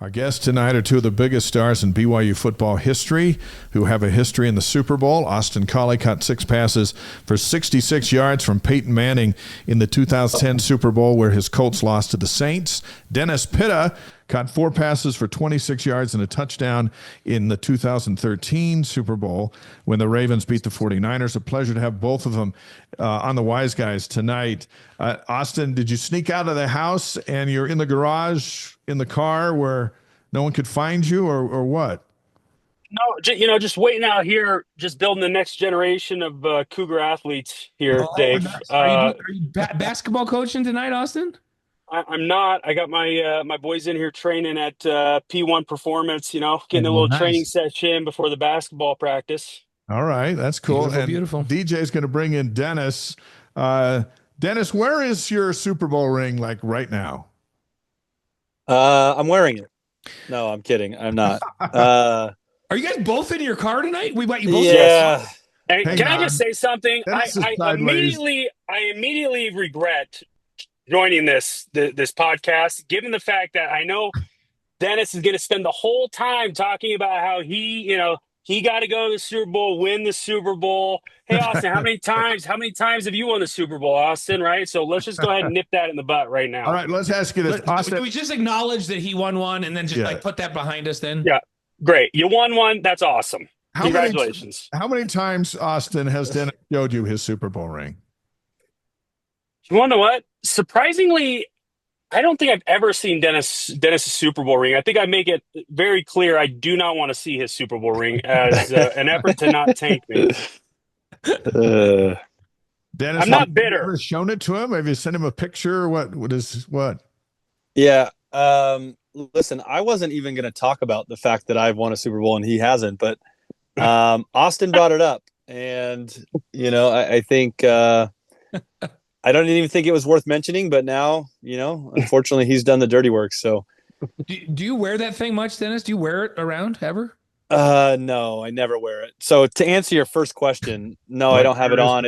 Our guests tonight are two of the biggest stars in BYU football history who have a history in the Super Bowl. Austin Collie caught 6 passes for 66 yards from Peyton Manning in the 2010 Super Bowl where his Colts lost to the Saints. Dennis Pitta caught 4 passes for 26 yards and a touchdown in the 2013 Super Bowl when the Ravens beat the 49ers. A pleasure to have both of them on the Wise Guys tonight. Austin, did you sneak out of the house and you're in the garage in the car where no one could find you, or what? No, just waiting out here, just building the next generation of Cougar athletes here, Dave. Nice. Are you basketball coaching tonight, Austin? I'm not. I got my boys in here training at P1 Performance. Getting a little training session before the basketball practice. All right, that's cool. Beautiful. DJ's going to bring in Dennis. Dennis, where is your Super Bowl ring like right now? I'm wearing it. No, I'm kidding. I'm not. Are you guys both in your car tonight? We want you both. Yeah. Hey, can I just say something? I immediately regret joining this podcast, given the fact that I know Dennis is going to spend the whole time talking about how he got to go to the Super Bowl, win the Super Bowl. Hey, Austin, how many times have you won the Super Bowl, Austin? Right. So let's just go ahead and nip that in the butt right now. All right, let's ask you this, Austin. Can we just acknowledge that he won one and then just put that behind us then? Yeah. Great. You won one. That's awesome. Congratulations. How many times, Austin, has Dennis showed you his Super Bowl ring? You want to know what? Surprisingly, I don't think I've ever seen Dennis's Super Bowl ring. I think I make it very clear I do not want to see his Super Bowl ring as an effort to not tank me. Dennis, I'm not bitter. Have you ever shown it to him? Have you sent him a picture? What? Yeah. Listen, I wasn't even going to talk about the fact that I've won a Super Bowl and he hasn't, but Austin brought it up, and I think I don't even think it was worth mentioning, but now unfortunately he's done the dirty work. So, do you wear that thing much, Dennis? Do you wear it around ever? No, I never wear it. So to answer your first question, no, I don't have it on.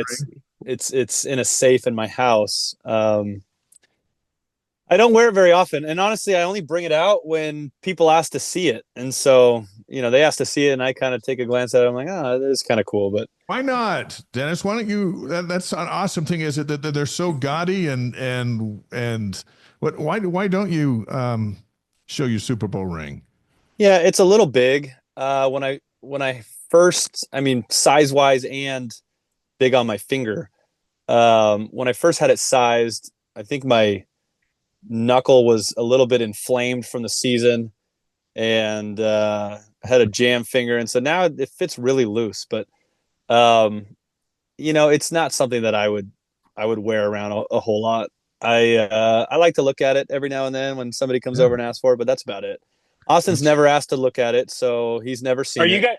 It's in a safe in my house. I don't wear it very often, and honestly, I only bring it out when people ask to see it. And so, they ask to see it, and I kind of take a glance at it. I'm like, that is kind of cool. But why not, Dennis? Why don't you? That's an awesome thing. Is it that they're so gaudy and what? Why don't you show your Super Bowl ring? Yeah, it's a little big. When I first, size wise and big on my finger. When I first had it sized, I think my knuckle was a little bit inflamed from the season, and had a jam finger, and so now it fits really loose. But it's not something that I would wear around a whole lot. I like to look at it every now and then when somebody comes over and asks for it, but that's about it. Austin's never asked to look at it, so he's never seen it.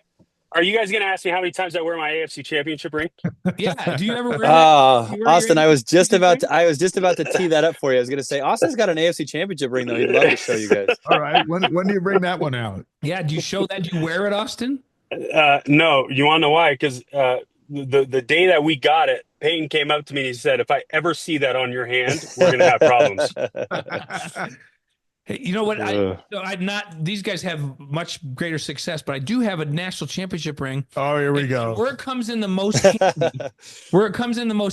Are you guys going to ask me how many times I wear my AFC Championship ring? Yeah. Do you ever wear that? Austin, I was just about to tee that up for you. I was going to say, Austin's got an AFC Championship ring, though. He'd love to show you guys. All right. When do you bring that one out? Yeah. Do you show that? Do you wear it, Austin? No. You want to know why? Because the day that we got it, Peyton came up to me and he said, if I ever see that on your hand, we're going to have problems. Hey, you know what? These guys have much greater success, but I do have a national championship ring. Oh, here we go. Where it comes in the most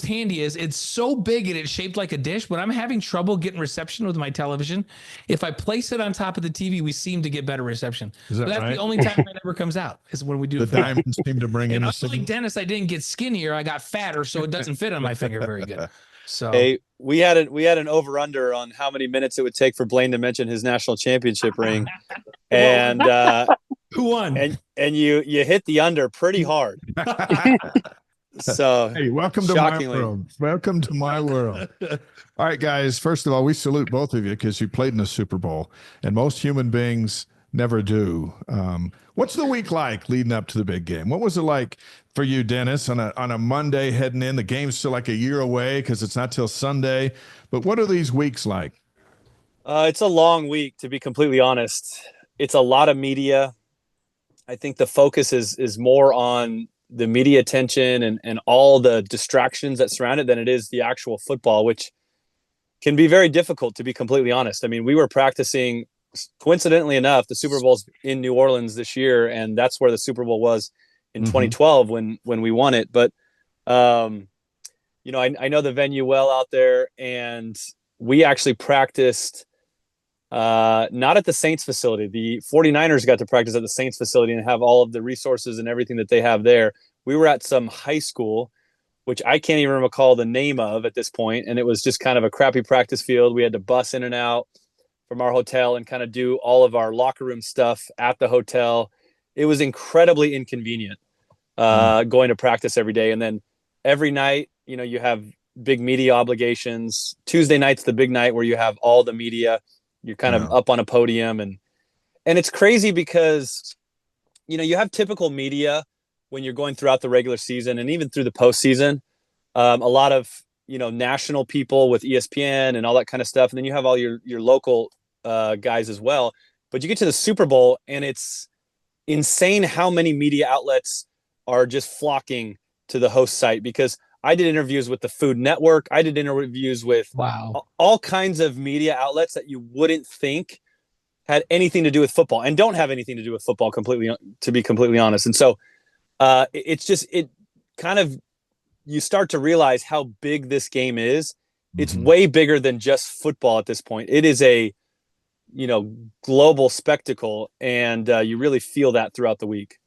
handy is it's so big and it's shaped like a dish. When I'm having trouble getting reception with my television, if I place it on top of the TV, we seem to get better reception. That's right? The only time it ever comes out is when we do the diamonds seem to bring in. Unlike Dennis, I didn't get skinnier; I got fatter, so it doesn't fit on my finger very good. So hey, we had an over under on how many minutes it would take for Blaine to mention his national championship ring, and who won? And you hit the under pretty hard. So hey, welcome to my world. Welcome to my world. All right, guys. First of all, we salute both of you because you played in the Super Bowl, and most human beings never do. What's the week like leading up to the big game? What was it like for you, Dennis, on a Monday heading in? The game's still like a year away because it's not till Sunday. But what are these weeks like? It's a long week, to be completely honest. It's a lot of media. I think the focus is more on the media attention and all the distractions that surround it than it is the actual football, which can be very difficult, to be completely honest. We were practicing coincidentally enough, the Super Bowl's in New Orleans this year, and that's where the Super Bowl was in 2012 when we won it. But I know the venue well out there, and we actually practiced not at the Saints facility. The 49ers got to practice at the Saints facility and have all of the resources and everything that they have there. We were at some high school, which I can't even recall the name of at this point, and it was just kind of a crappy practice field. We had to bus in and out from our hotel and kind of do all of our locker room stuff at the hotel. It was incredibly inconvenient going to practice every day. And then every night, you have big media obligations. Tuesday night's the big night where you have all the media. You're kind of up on a podium. And it's crazy because, you have typical media when you're going throughout the regular season and even through the postseason. A lot of, national people with ESPN and all that kind of stuff. And then you have all your local guys as well. But you get to the Super Bowl and it's insane how many media outlets are just flocking to the host site, because I did interviews with the Food Network. I did interviews with all kinds of media outlets that you wouldn't think had anything to do with football and don't have anything to do with football completely, to be completely honest. And so it kind of, you start to realize how big this game is. It's way bigger than just football at this point. It is a, global spectacle, and you really feel that throughout the week.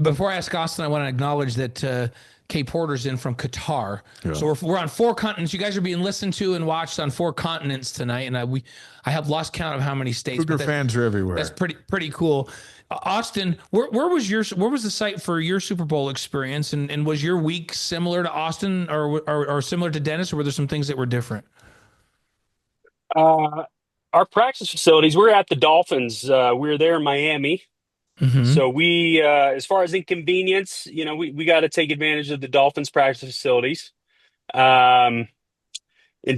Before I ask Austin, I want to acknowledge that Kay Porter's in from Qatar. Yeah. So we're on 4 continents. You guys are being listened to and watched on 4 continents tonight, and I have lost count of how many states. Cougar fans are everywhere. That's pretty cool. Austin, where was the site for your Super Bowl experience, and was your week similar to Austin or similar to Dennis, or were there some things that were different? Our practice facilities, we're at the Dolphins. We were there in Miami. So we, as far as inconvenience, we got to take advantage of the Dolphins practice facilities. In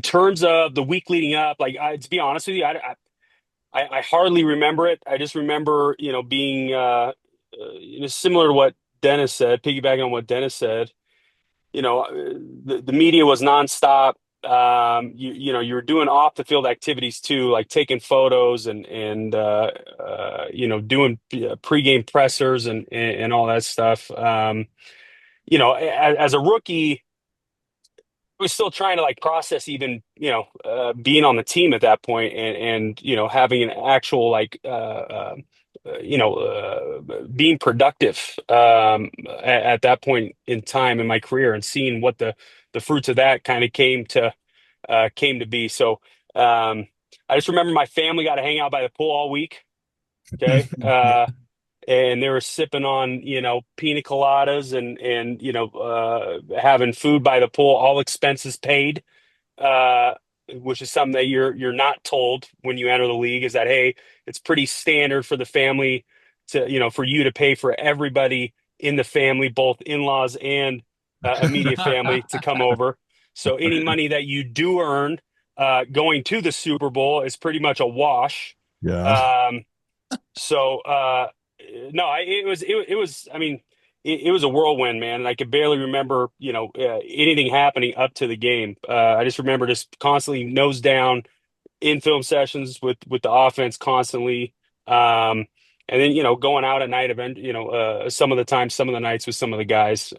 terms of the week leading up, to be honest with you, I hardly remember it. I just remember, being, similar to what Dennis said, piggybacking on what Dennis said, the media was nonstop. You were doing off the field activities too, like taking photos and doing pregame pressers and all that stuff. As a rookie, I was still trying to process even, being on the team at that point and having an actual being productive at that point in time in my career, and seeing what the fruits of that kind of came to be. So I just remember my family got to hang out by the pool all week. Okay. And they were sipping on, pina coladas and having food by the pool, all expenses paid, which is something that you're not told when you enter the league, is that, hey, it's pretty standard for the family to, for you to pay for everybody in the family, both in-laws and immediate family, to come over. So any money that you do earn going to the Super Bowl is pretty much a wash. Yeah. It was a whirlwind, man. And I could barely remember, anything happening up to the game. I just remember just constantly nose down in film sessions with the offense constantly. And then, going out at night event, some of the nights with some of the guys,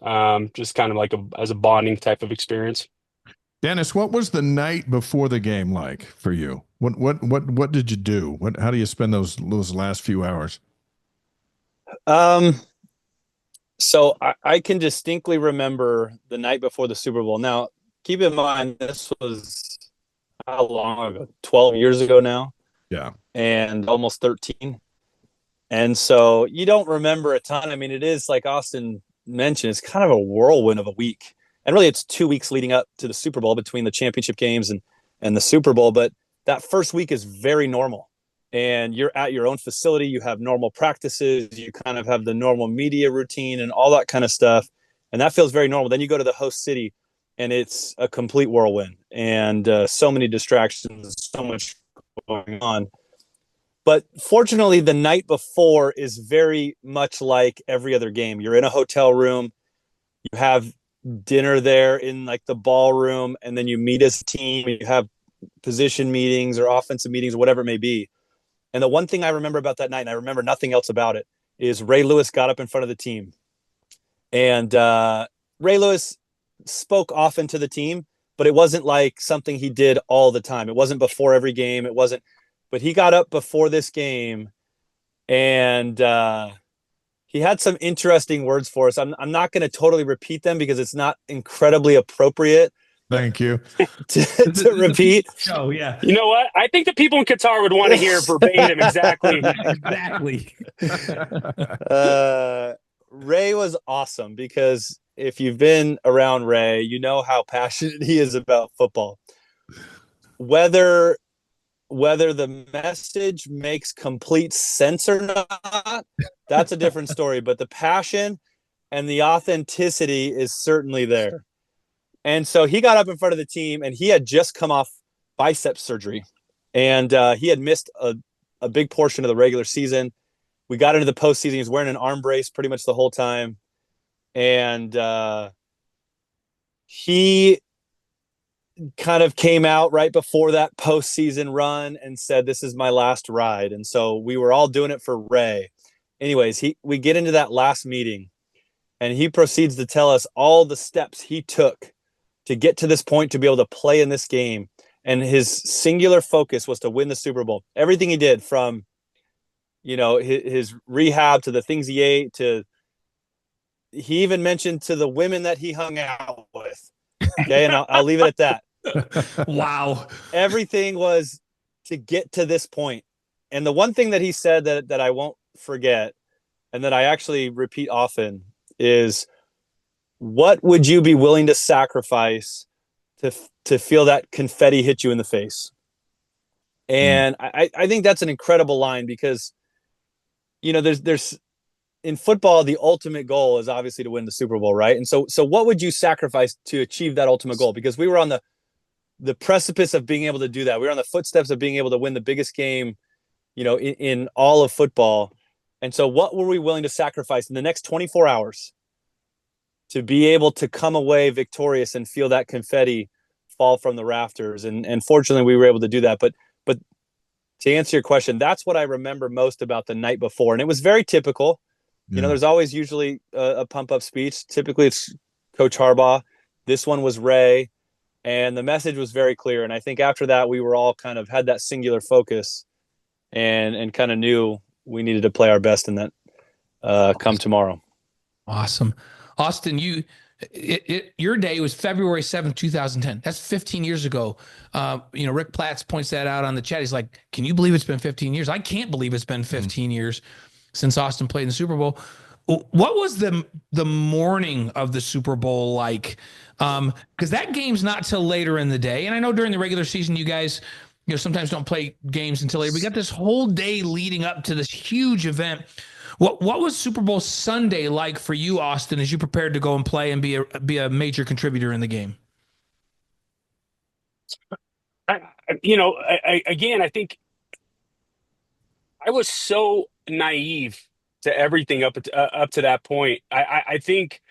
just kind of as a bonding type of experience. Dennis, what was the night before the game like for you? What did you do? How do you spend those last few hours? So I can distinctly remember the night before the Super Bowl. Now, keep in mind, this was how long ago? 12 years ago now. Yeah. And almost 13. And so you don't remember a ton. I mean, it is, like Austin mentioned, it's kind of a whirlwind of a week. And really, it's 2 weeks leading up to the Super Bowl between the championship games and the Super Bowl. But that first week is very normal. And you're at your own facility. You have normal practices. You kind of have the normal media routine and all that kind of stuff. And that feels very normal. Then you go to the host city, and it's a complete whirlwind. And so many distractions, so much going on. But fortunately, the night before is very much like every other game. You're in a hotel room. You have dinner there in the ballroom, and then you meet as a team. You have position meetings or offensive meetings or whatever it may be. And the one thing I remember about that night, and I remember nothing else about it, is Ray Lewis got up in front of the team. And Ray Lewis spoke often to the team, but it wasn't like something he did all the time. It wasn't before every game. It wasn't, but he got up before this game, and he had some interesting words for us. I'm not going to totally repeat them because it's not incredibly appropriate. Thank you. to repeat. Oh, yeah. You know what? I think the people in Qatar would want to hear verbatim exactly. Exactly. Ray was awesome because if you've been around Ray, you know how passionate he is about football. Whether the message makes complete sense or not, that's a different story. But the passion and the authenticity is certainly there. And so he got up in front of the team, and he had just come off bicep surgery, and he had missed a big portion of the regular season. We got into the postseason. He was wearing an arm brace pretty much the whole time. And he kind of came out right before that postseason run and said, "This is my last ride." And so we were all doing it for Ray. Anyways, we get into that last meeting, and he proceeds to tell us all the steps he took to get to this point, to be able to play in this game. And his singular focus was to win the Super Bowl. Everything he did, from, his rehab to the things he ate, to he even mentioned to the women that he hung out with. Okay. And I'll leave it at that. Wow. Everything was to get to this point. And the one thing that he said that I won't forget, and that I actually repeat often, is, what would you be willing to sacrifice to feel that confetti hit you in the face? And I think that's an incredible line, because, there's in football, the ultimate goal is obviously to win the Super Bowl, right? And so what would you sacrifice to achieve that ultimate goal? Because we were on the precipice of being able to do that. We were on the footsteps of being able to win the biggest game, in all of football. And so what were we willing to sacrifice in the next 24 hours to be able to come away victorious and feel that confetti fall from the rafters? And fortunately, we were able to do that. But to answer your question, that's what I remember most about the night before. And it was very typical. Yeah. There's always usually a pump-up speech. Typically, it's Coach Harbaugh. This one was Ray. And the message was very clear. And I think after that, we were all kind of had that singular focus and kind of knew we needed to play our best in that come tomorrow. Awesome. Austin, your day was February 7th, 2010. That's 15 years ago. Rick Platts points that out on the chat. He's like, can you believe it's been 15 years? I can't believe it's been 15 years since Austin played in the Super Bowl. What was the morning of the Super Bowl like? Because that game's not till later in the day. And I know during the regular season, you guys, sometimes don't play games until later. We got this whole day leading up to this huge event. What was Super Bowl Sunday like for you, Austin, as you prepared to go and play and be a major contributor in the game? I think I was so naive to everything up to that point. I think,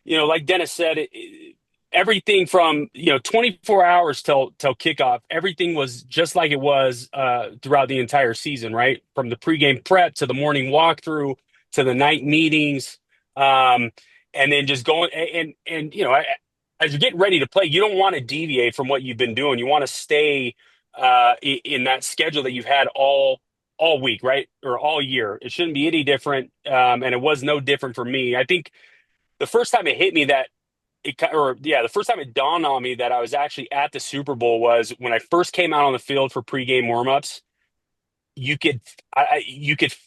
like Dennis said, everything from 24 hours till kickoff, everything was just like it was throughout the entire season, right? From the pregame prep to the morning walkthrough to the night meetings, and then just going and as you're getting ready to play, you don't want to deviate from what you've been doing. You want to stay in that schedule that you've had all week, right? Or all year. It shouldn't be any different, and it was no different for me. I think the first time it hit me the first time it dawned on me that I was actually at the Super Bowl was when I first came out on the field for pregame warmups. You could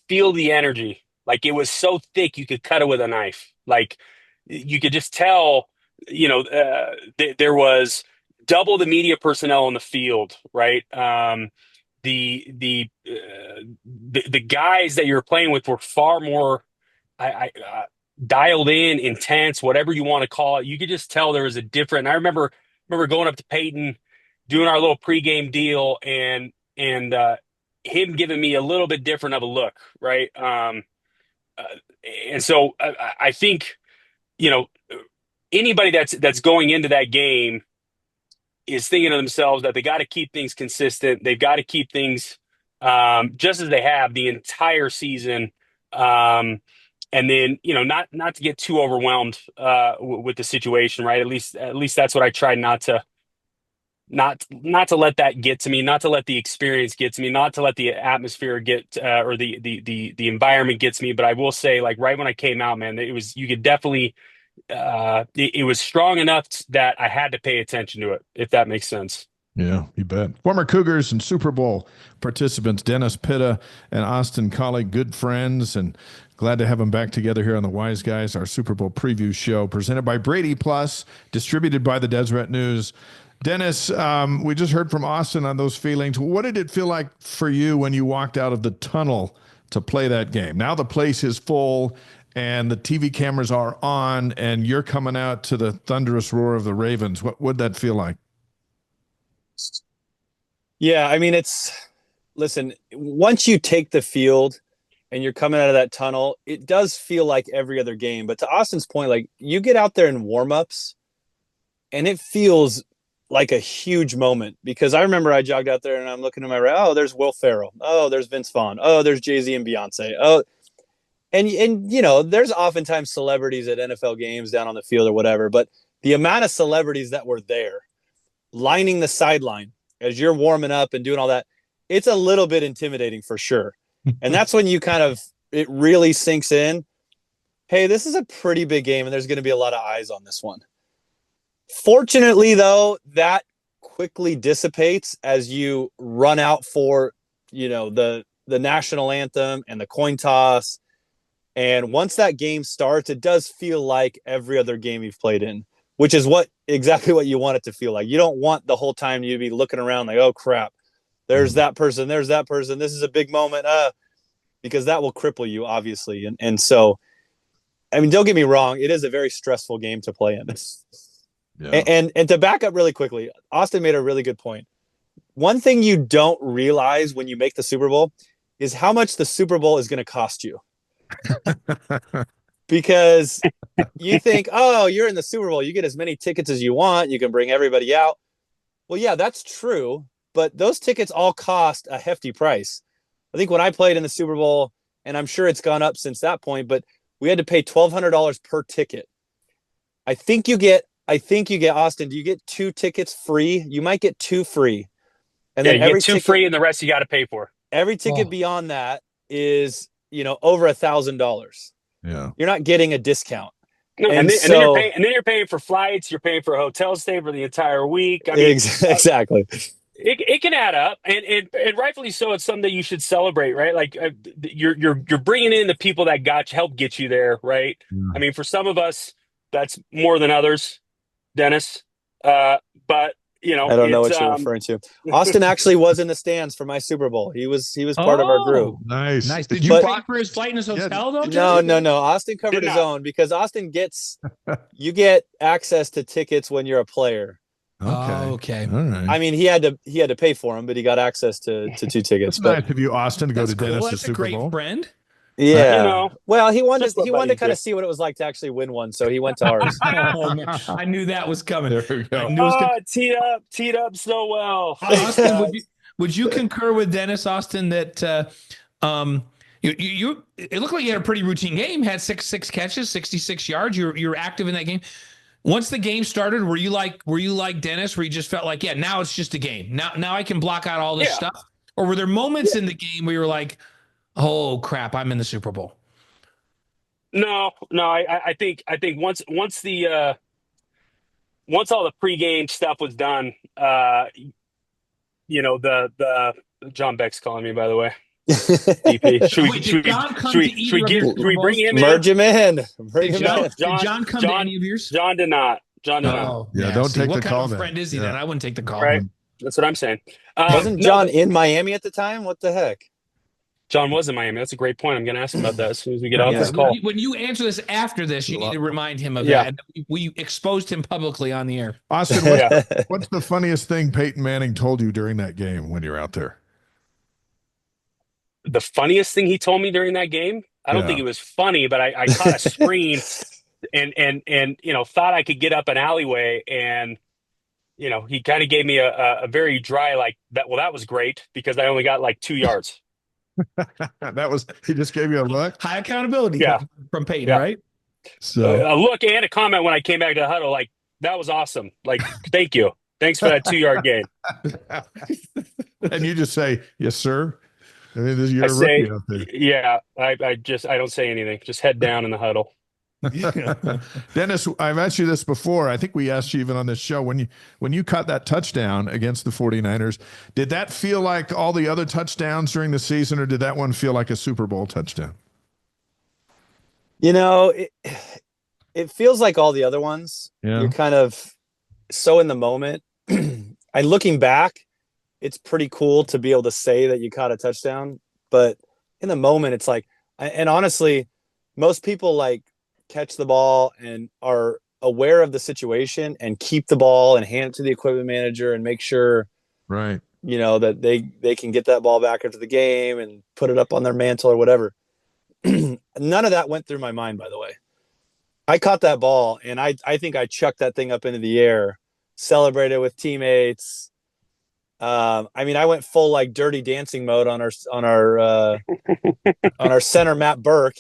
feel the energy. Like, it was so thick, you could cut it with a knife. Like, you could just tell, there was double the media personnel on the field, right? The guys that you're playing with were far more, dialed in, intense, whatever you want to call it. You could just tell there was a different. I remember going up to Peyton, doing our little pregame deal, and him giving me a little bit different of a look, right? And so I think anybody that's going into that game is thinking to themselves that they got to keep things consistent. They've got to keep things just as they have the entire season. And then, not to get too overwhelmed with the situation, right? At least that's what I try not to let that get to me, not to let the experience get to me, not to let the atmosphere get or the environment get to me. But I will say, like, right when I came out, man, you could definitely it was strong enough that I had to pay attention to it, if that makes sense. Yeah, you bet. Former Cougars and Super Bowl participants Dennis Pitta and Austin Collie, good friends, and glad to have them back together here on the Wise Guys, our Super Bowl preview show, presented by Brady Plus, distributed by the Deseret News. Dennis, we just heard from Austin on those feelings. What did it feel like for you when you walked out of the tunnel to play that game? Now the place is full and the TV cameras are on and you're coming out to the thunderous roar of the Ravens. What would that feel like? Yeah, I mean, listen, once you take the field and you're coming out of that tunnel, it does feel like every other game. But to Austin's point, like, you get out there in warmups and it feels like a huge moment, because I remember I jogged out there and I'm looking to my right. Oh, there's Will Ferrell. Oh, there's Vince Vaughn. Oh, there's Jay-Z and Beyonce. Oh, and there's oftentimes celebrities at NFL games down on the field or whatever, but the amount of celebrities that were there lining the sideline as you're warming up and doing all that, it's a little bit intimidating for sure. And that's when it really sinks in. Hey, this is a pretty big game and there's going to be a lot of eyes on this one. Fortunately, though, that quickly dissipates as you run out for, the national anthem and the coin toss. And once that game starts, it does feel like every other game you've played in, which is exactly what you want it to feel like. You don't want the whole time you to be looking around like, oh, crap, there's that person, there's that person. This is a big moment, because that will cripple you, obviously. And so, I mean, don't get me wrong, it is a very stressful game to play in. Yeah. And to back up really quickly, Austin made a really good point. One thing you don't realize when you make the Super Bowl is how much the Super Bowl is going to cost you. Because you think, oh, you're in the Super Bowl, you get as many tickets as you want, you can bring everybody out. Well, yeah, that's true, but those tickets all cost a hefty price. I think when I played in the Super Bowl, and I'm sure it's gone up since that point, but we had to pay $1,200 per ticket. I think you get, Austin, do you get 2 tickets free? You might get 2 free. And then you get 2 free and the rest you got to pay for. Every ticket beyond that is, over $1,000. Yeah. You're not getting a discount. No, and then you're paying for flights, you're paying for a hotel stay for the entire week. I mean, exactly. It can add up, and rightfully so. It's something that you should celebrate, right? Like you're bringing in the people that help get you there, right? Yeah. I mean, for some of us, that's more than others, Dennis. But I don't know what you're referring to. Austin actually was in the stands for my Super Bowl. He was part of our group. Nice. Did you pay for his flight in his hotel though? No. Austin covered his own, because Austin you get access to tickets when you're a player. Okay. All right. I mean, he had to pay for them, but he got access to 2 tickets. That's nice of you, Austin, to go to Dennis' That's Super a great Bowl. friend. Yeah. Well, he wanted to kind of see what it was like to actually win one, so he went to ours. Oh, man. I knew that was coming. There we go. Teed up so well. Austin, would you concur with Dennis, Austin, that you it looked like you had a pretty routine game, had six catches, 66 yards. You were active in that game. Once the game started, were you like Dennis, where you just felt like, yeah, now it's just a game. Now I can block out all this stuff? Or were there moments in the game where you were like, oh crap, I'm in the Super Bowl? No. I think once all the pregame stuff was done, the John Beck's calling me, by the way. DP. Should we bring him in? Merge him in. Did John come to any of yours? John did not. Oh, yeah, don't take the call. What kind of friend is he then? I wouldn't take the call. Right. That's what I'm saying. Wasn't John in Miami at the time? What the heck? John was in Miami. That's a great point. I'm going to ask him about that as soon as we get off this call. When you answer this after this, you need to remind him of that. We exposed him publicly on the air. Austin, what's the funniest thing Peyton Manning told you during that game when you're out there? The funniest thing he told me during that game? I don't think it was funny, but I caught a screen and thought I could get up an alleyway and he kind of gave me a very dry, like that. Well, that was great because I only got like 2 yards. He just gave you a look. High accountability Yeah. from Peyton, Yeah. right? So a look and a comment when I came back to the huddle, like, that was awesome. Like, thank you. Thanks for that 2-yard gain. and you just say, yes, sir. I mean, you're I a say, rookie out there. yeah, I don't say anything. Just head down in the huddle. Dennis, I've asked you this before. I think we asked you even on this show when you caught that touchdown against the 49ers, did that feel like all the other touchdowns during the season, or did that one feel like a Super Bowl touchdown? It feels like all the other ones. Yeah. You're kind of so in the moment. Looking back, it's pretty cool to be able to say that you caught a touchdown, but in the moment, it's like, and honestly, most people like catch the ball and are aware of the situation and keep the ball and hand it to the equipment manager and make sure, right, that they can get that ball back after the game and put it up on their mantle or whatever. None of that went through my mind, by the way. I caught that ball and I think I chucked that thing up into the air, celebrated with teammates. I went full like Dirty Dancing mode on our center Matt Burke.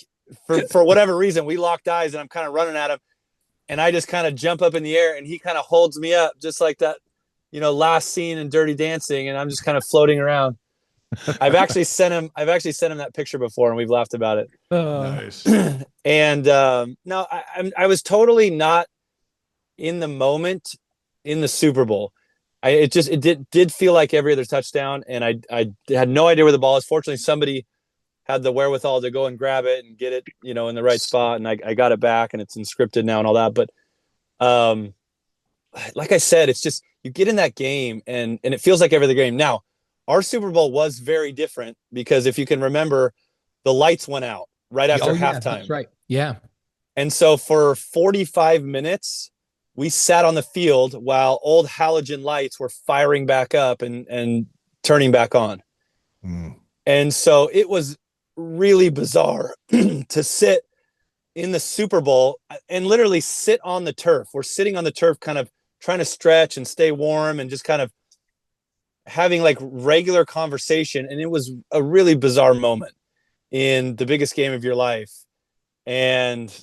For whatever reason, we locked eyes and I'm kind of running at him and I just kind of jump up in the air and he kind of holds me up just like that, last scene in Dirty Dancing, and I'm just kind of floating around. I've actually sent him that picture before and we've laughed about it. Nice. And no, I was totally not in the moment in the Super Bowl. It did feel like every other touchdown, and I had no idea where the ball is. Fortunately, somebody had the wherewithal to go and grab it and get it, in the right spot, and I got it back, and it's encrypted now and all that. But like I said, it's just you get in that game, and it feels like every other game. Now, our Super Bowl was very different because if you can remember, the lights went out right after halftime. That's right. Yeah. And so for 45 minutes, we sat on the field while old halogen lights were firing back up and turning back on. And so it was really bizarre to sit in the Super Bowl and literally sit on the turf. We're sitting on the turf, kind of trying to stretch and stay warm and just kind of having like regular conversation. And it was a really bizarre moment in the biggest game of your life. And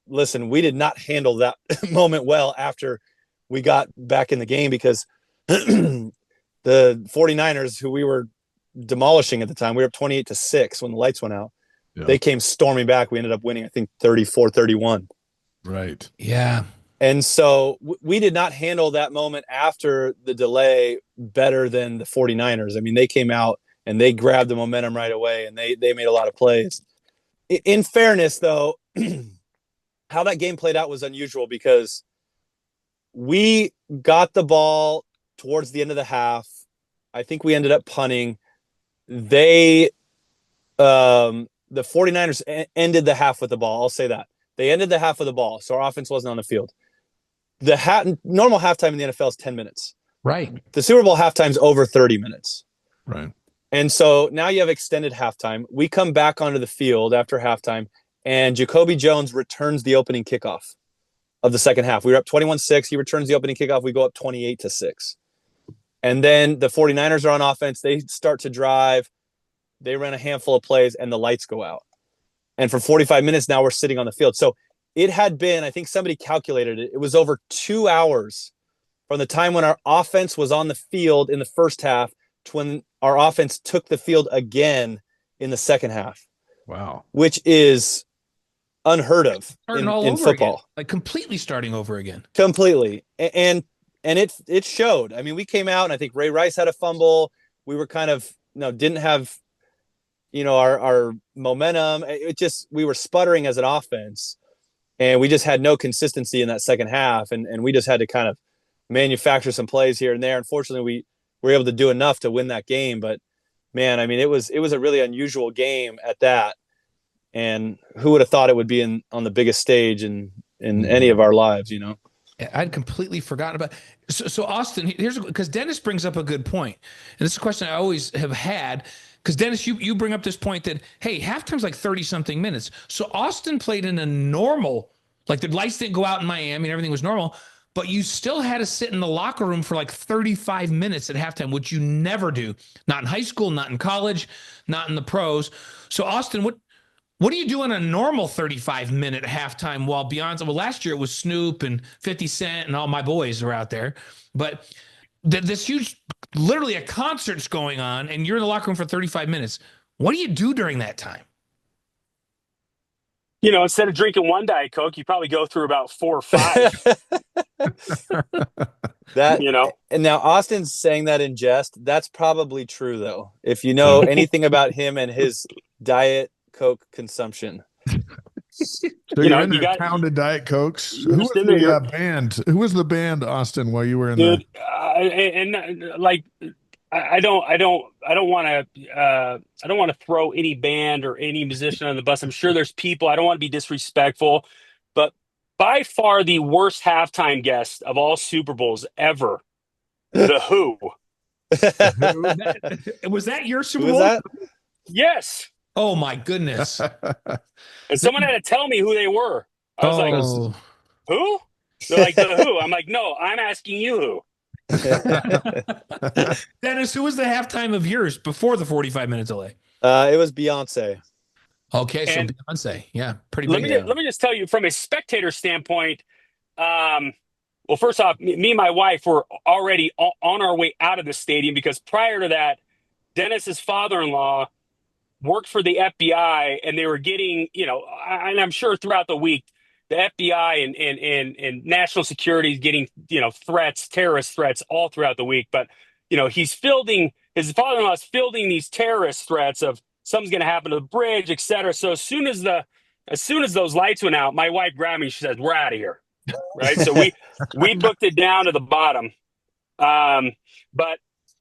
listen, we did not handle that moment well after we got back in the game because the 49ers, who we were demolishing at the time, we were up 28-6 when the lights went out. Yeah. They came storming back. We ended up winning, I think, 34-31. Right. Yeah. And so we did not handle that moment after the delay better than the 49ers. I mean, they came out and they grabbed the momentum right away, and they made a lot of plays. In fairness, though, how that game played out was unusual because we got the ball towards the end of the half. I think we ended up punting. The 49ers ended the half with the ball. I'll say that. They ended the half with the ball, so our offense wasn't on the field. The normal halftime in the NFL is 10 minutes. Right. The Super Bowl halftime is over 30 minutes. Right. And so now you have extended halftime. We come back onto the field after halftime, and Jacoby Jones returns the opening kickoff of the second half. We were up 21-6. He returns the opening kickoff. We go up 28-6. And then the 49ers are on offense. They start to drive. They run a handful of plays, and the lights go out. And for 45 minutes now, we're sitting on the field. So it had been, I think somebody calculated it, it was over 2 hours from the time when our offense was on the field in the first half to when our offense took the field again in the second half. Wow. Which is unheard of in football. Again. Like completely starting over again. Completely. And it showed. I mean, we came out and I think Ray Rice had a fumble. We were kind of, didn't have, our momentum. We were sputtering as an offense, and we just had no consistency in that second half. And we just had to kind of manufacture some plays here and there. Unfortunately, we were able to do enough to win that game. But man, I mean, it was a really unusual game at that. And who would have thought it would be on the biggest stage in any of our lives, I'd completely forgotten about. So Austin, because Dennis brings up a good point, and this is a question I always have had. Because Dennis, you bring up this point that, hey, halftime's like 30-something minutes. So Austin played in a normal, like the lights didn't go out in Miami and everything was normal. but you still had to sit in the locker room for like 35 minutes at halftime, which you never do. Not in high school, not in college, not in the pros. So Austin, what do you do in a normal 35-minute halftime while Beyonce? Well, last year it was Snoop and 50 Cent and all my boys were out there, but this huge, literally a concert's going on, and you're in the locker room for 35 minutes. What do you do during that time? Instead of drinking one Diet Coke, you probably go through about 4 or 5. And now Austin's saying that in jest. That's probably true, though. If you know anything about him and his Diet Coke consumption. So you're in there pounded Diet Cokes. Who was the band? Who was the band, Austin, while you were in there? I don't want to throw any band or any musician on the bus. I'm sure there's people. I don't want to be disrespectful, but by far the worst halftime guest of all Super Bowls ever, The Who. Was that your Super Bowl? Yes. Oh my goodness! And someone had to tell me who they were. I was like, "Who?" They're like, "The Who." I'm like, "No, I'm asking you who." Dennis, who was the halftime of yours before the 45-minute delay? It was Beyonce. Okay, so Beyonce, yeah, pretty big. Let me just tell you from a spectator standpoint. Well, first off, me and my wife were already on our way out of the stadium because prior to that, Dennis's father-in-law worked for the FBI, and they were getting, and I'm sure throughout the week, the FBI and national security is getting, threats, terrorist threats all throughout the week. But, his father-in-law is fielding these terrorist threats of something's going to happen to the bridge, et cetera. So as soon as those lights went out, my wife grabbed me. She says, "We're out of here." Right. So we booked it down to the bottom. But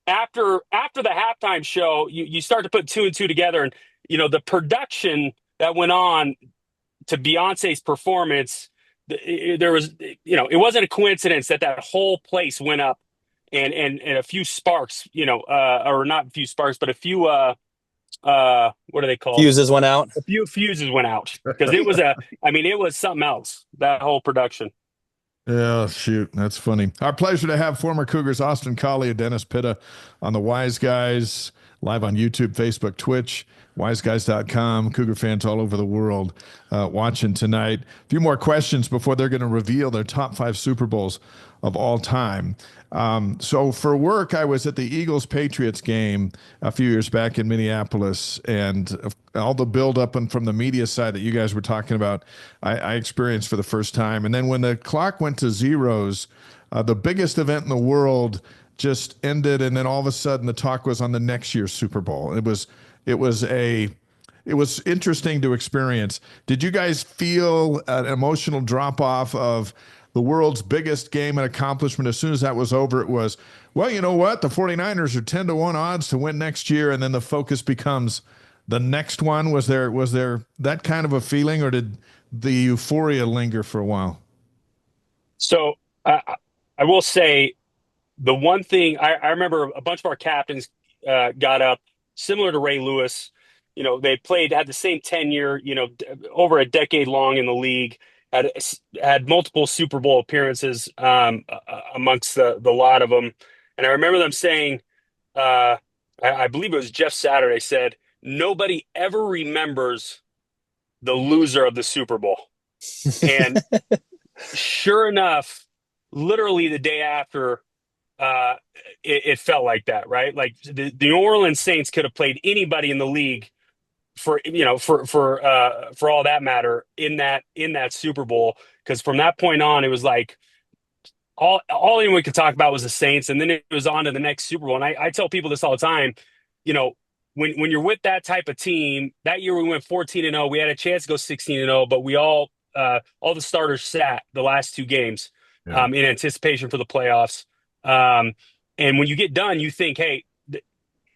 after the halftime show, you start to put 2 and 2 together, and the production that went on to Beyonce's performance, there was it wasn't a coincidence that whole place went up and a few sparks, or not a few sparks, but a few what are they called? Fuses went out. A few fuses went out because it was something else, that whole production. Yeah, shoot. That's funny. Our pleasure to have former Cougars Austin Collie and Dennis Pitta on the Wise Guys, live on YouTube, Facebook, Twitch, wiseguys.com. Cougar fans all over the world watching tonight. A few more questions before they're going to reveal their top 5 Super Bowls of all time. So for work, I was at the Eagles-Patriots game a few years back in Minneapolis, and all the buildup and from the media side that you guys were talking about, I experienced for the first time. And then when the clock went to zeros, the biggest event in the world just ended, and then all of a sudden the talk was on the next year's Super Bowl. It was interesting to experience. Did you guys feel an emotional drop-off of the world's biggest game and accomplishment? As soon as that was over, it was, well, you know what? The 49ers are 10-1 odds to win next year, and then the focus becomes the next one. Was there that kind of a feeling, or did the euphoria linger for a while? So I will say the one thing I remember, a bunch of our captains got up, similar to Ray Lewis. They had the same tenure, over a decade long in the league, had multiple Super Bowl appearances amongst the lot of them. And I remember them saying, I believe it was Jeff Saturday said, "Nobody ever remembers the loser of the Super Bowl." And sure enough, literally the day after, it felt like that, right? Like the New Orleans Saints could have played anybody in the league for all that matter in that Super Bowl, because from that point on, it was like all anyone could talk about was the Saints, and then it was on to the next Super Bowl. And I tell people this all the time, when you're with that type of team, that year we went 14-0. We had a chance to go 16-0, but we all the starters sat the last 2 games in anticipation for the playoffs. And when you get done, you think, hey,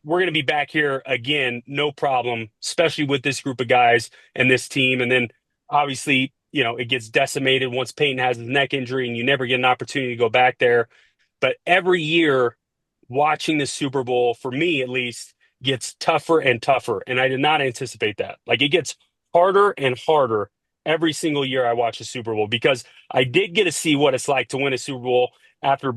we're going to be back here again, no problem, especially with this group of guys and this team. And then obviously, it gets decimated once Peyton has his neck injury and you never get an opportunity to go back there. But every year watching the Super Bowl, for me at least, gets tougher and tougher. And I did not anticipate that. Like, it gets harder and harder every single year I watch a Super Bowl, because I did get to see what it's like to win a Super Bowl after,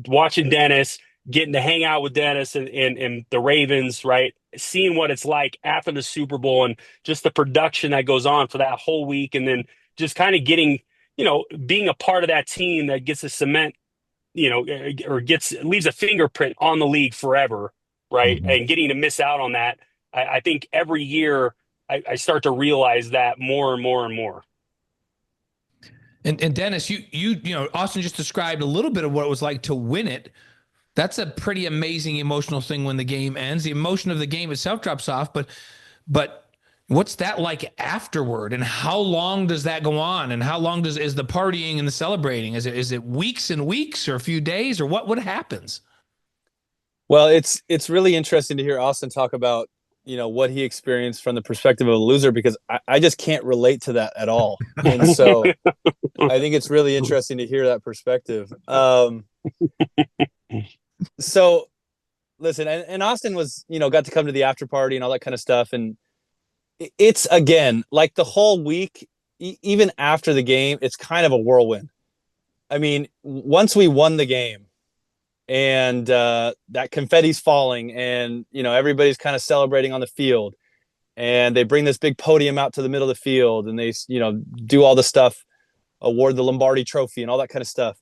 watching Dennis, getting to hang out with Dennis and the Ravens, right? Seeing what it's like after the Super Bowl and just the production that goes on for that whole week. And then just kind of getting, being a part of that team that gets to cement, or leaves a fingerprint on the league forever, right? Mm-hmm. And getting to miss out on that. I think every year I start to realize that more and more and more. And Dennis, Austin just described a little bit of what it was like to win it. That's a pretty amazing emotional thing when the game ends. The emotion of the game itself drops off, but what's that like afterward? And how long does that go on? And how long is the partying and the celebrating? Is it weeks and weeks or a few days, or what happens? Well, it's really interesting to hear Austin talk about, what he experienced from the perspective of a loser, because I just can't relate to that at all. And so I think it's really interesting to hear that perspective. So listen, and Austin was, got to come to the after party and all that kind of stuff. And it's, again, like the whole week, even after the game, it's kind of a whirlwind. I mean, once we won the game and that confetti's falling and, everybody's kind of celebrating on the field, and they bring this big podium out to the middle of the field, and they, do all the stuff, award the Lombardi trophy and all that kind of stuff.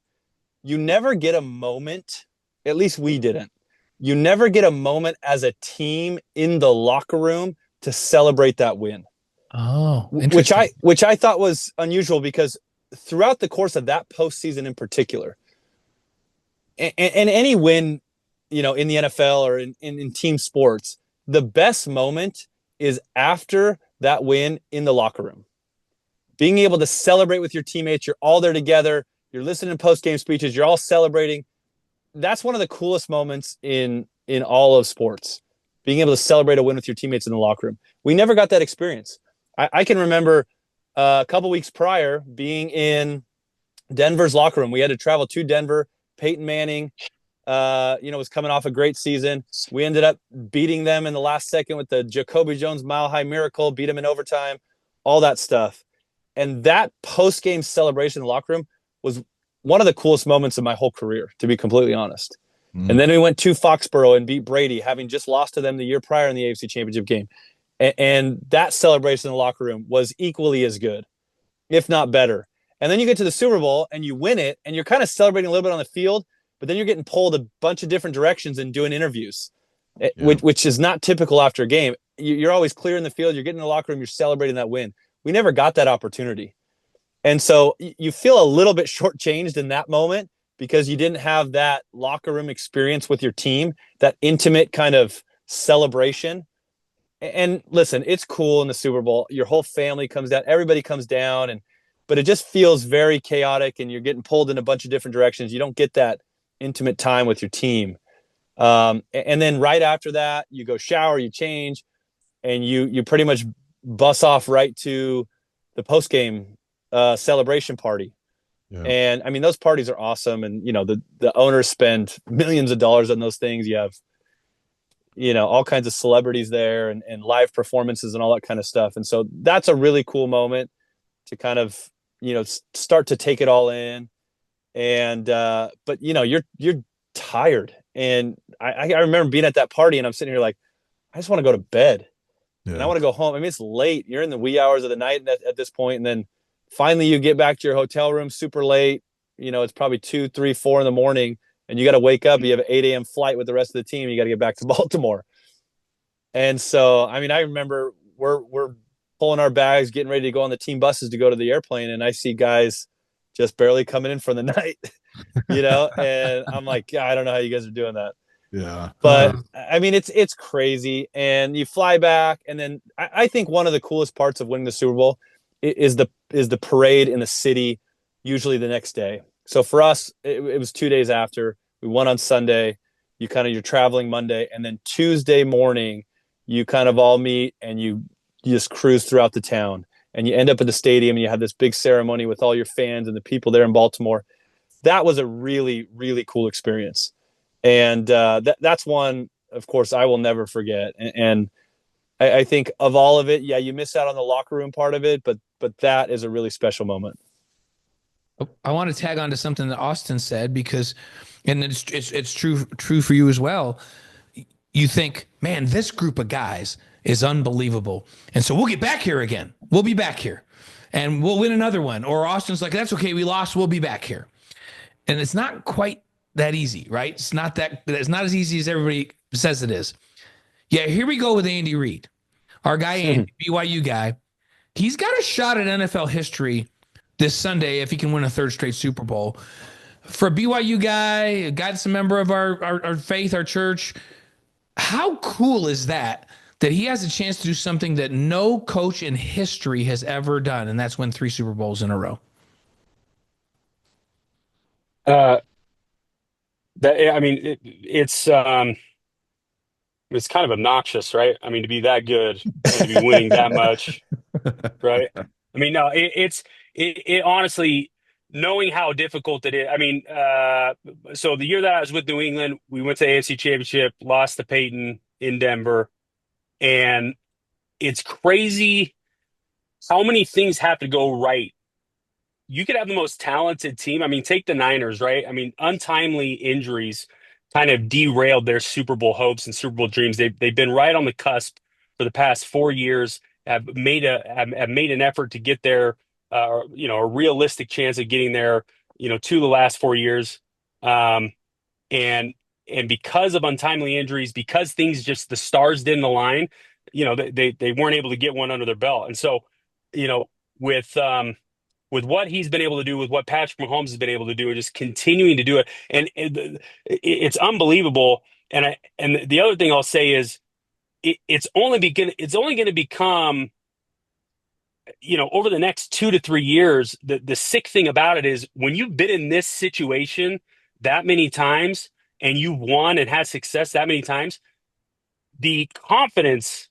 You never get a moment, at least we didn't. You never get a moment as a team in the locker room to celebrate that win. Oh, which I thought was unusual, because throughout the course of that postseason in particular, and any win, in the NFL or in team sports, the best moment is after that win in the locker room. Being able to celebrate with your teammates, you're all there together, you're listening to post-game speeches, you're all celebrating. That's one of the coolest moments in all of sports, being able to celebrate a win with your teammates in the locker room. We never got that experience. I can remember a couple weeks prior being in Denver's locker room. We had to travel to Denver. Peyton Manning, was coming off a great season. We ended up beating them in the last second with the Jacoby Jones Mile High Miracle, beat them in overtime, all that stuff. And that post-game celebration in the locker room was one of the coolest moments of my whole career, to be completely honest. Mm-hmm. And then we went to Foxborough and beat Brady, having just lost to them the year prior in the AFC Championship game. And that celebration in the locker room was equally as good, if not better. And then you get to the Super Bowl and you win it, and you're kind of celebrating a little bit on the field, but then you're getting pulled a bunch of different directions and doing interviews, which is not typical after a game. You're always clear in the field. You're getting in the locker room. You're celebrating that win. We never got that opportunity. And so you feel a little bit shortchanged in that moment, because you didn't have that locker room experience with your team, that intimate kind of celebration. And listen, it's cool in the Super Bowl. Your whole family comes down. Everybody comes down, but it just feels very chaotic, and you're getting pulled in a bunch of different directions. You don't get that intimate time with your team. And then right after that, you go shower, you change, and you pretty much bus off right to the post-game celebration party. Yeah. And I mean, those parties are awesome. And, the owners spend millions of dollars on those things. You have, all kinds of celebrities there and live performances and all that kind of stuff. And so that's a really cool moment to kind of, start to take it all in. And, but you're tired. And I remember being at that party, and I'm sitting here like, I just want to go to bed. Yeah. And I want to go home. I mean, it's late. You're in the wee hours of the night at this point. And then finally you get back to your hotel room super late. It's probably 2, 3, 4 in the morning, and you got to wake up. You have an 8 a.m. flight with the rest of the team. You got to get back to Baltimore. And so, I mean, I remember we're pulling our bags, getting ready to go on the team buses to go to the airplane. And I see guys just barely coming in for the night, and I'm like, I don't know how you guys are doing that. Yeah. But I mean, it's crazy. And you fly back. And then I think one of the coolest parts of winning the Super Bowl is the parade in the city, usually the next day. So for us, it was 2 days after. We won on Sunday. You're traveling Monday, and then Tuesday morning, you kind of all meet and you just cruise throughout the town, and you end up at the stadium, and you have this big ceremony with all your fans and the people there in Baltimore. That was a really, really cool experience. And that's one, of course, I will never forget. And I think of all of it, yeah, you miss out on the locker room part of it, but but that is a really special moment. I want to tag on to something that Austin said, because, and it's true for you as well. You think, man, this group of guys is unbelievable, and so we'll get back here again. We'll be back here, and we'll win another one. Or Austin's like, that's okay, we lost, we'll be back here. And it's not quite that easy, right? It's not as easy as everybody says it is. Yeah, here we go with Andy Reid, our guy, Andy, BYU guy. He's got a shot at NFL history this Sunday if he can win a third straight Super Bowl. For a BYU guy, a guy that's a member of our faith, our church, how cool is that he has a chance to do something that no coach in history has ever done, and that's win 3 Super Bowls in a row? It's kind of obnoxious, right? I mean, to be that good and to be winning that much, right? I mean, no, it honestly, knowing how difficult it is. I mean, so the year that I was with New England, we went to the AFC Championship, lost to Peyton in Denver, and it's crazy how many things have to go right. You could have the most talented team. I mean, take the Niners, right? I mean, untimely injuries kind of derailed their Super Bowl hopes and Super Bowl dreams. They've been right on the cusp for the past 4 years. Have made an effort to get there, a realistic chance of getting there, to the last 4 years. And because of untimely injuries, because things just, the stars didn't align, they weren't able to get one under their belt. And so, with what he's been able to do, with what Patrick Mahomes has been able to do, and just continuing to do it, and it's unbelievable. And the other thing I'll say is, it's only going to become, over the next 2 to 3 years. The sick thing about it is, when you've been in this situation that many times and you won and had success that many times, the confidence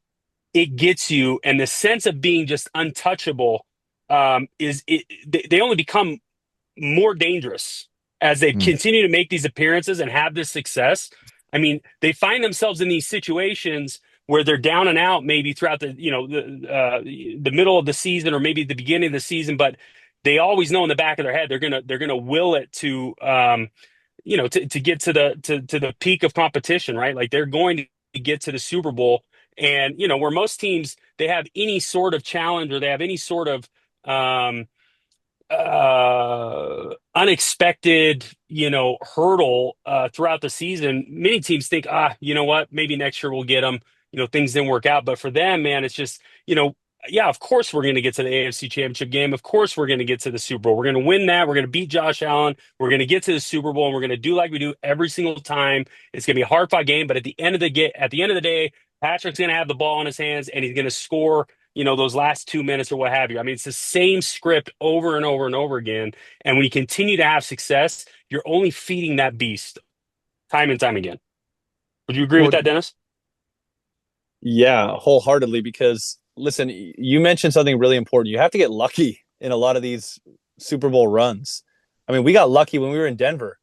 it gets you and the sense of being just untouchable, they only become more dangerous as they continue to make these appearances and have this success. I mean, they find themselves in these situations where they're down and out, maybe throughout the middle of the season, or maybe the beginning of the season, but they always know in the back of their head they're gonna will it to to get to the peak of competition, right? Like, they're going to get to the Super Bowl, and where most teams, they have any sort of challenge, or they have any sort of unexpected, hurdle throughout the season. Many teams think, you know what, maybe next year we'll get them. Things didn't work out. But for them, man, it's just, yeah, of course we're going to get to the AFC Championship game. Of course we're going to get to the Super Bowl. We're going to win that. We're going to beat Josh Allen. We're going to get to the Super Bowl, and we're going to do like we do every single time. It's going to be a hard-fought game, but at the end of the day, Patrick's going to have the ball in his hands, and he's going to score, those last 2 minutes or what have you. I mean, it's the same script over and over and over again. And when you continue to have success, you're only feeding that beast time and time again. Would you agree with that, Dennis? Yeah, wholeheartedly, because listen, you mentioned something really important. You have to get lucky in a lot of these Super Bowl runs. I mean, we got lucky when we were in Denver.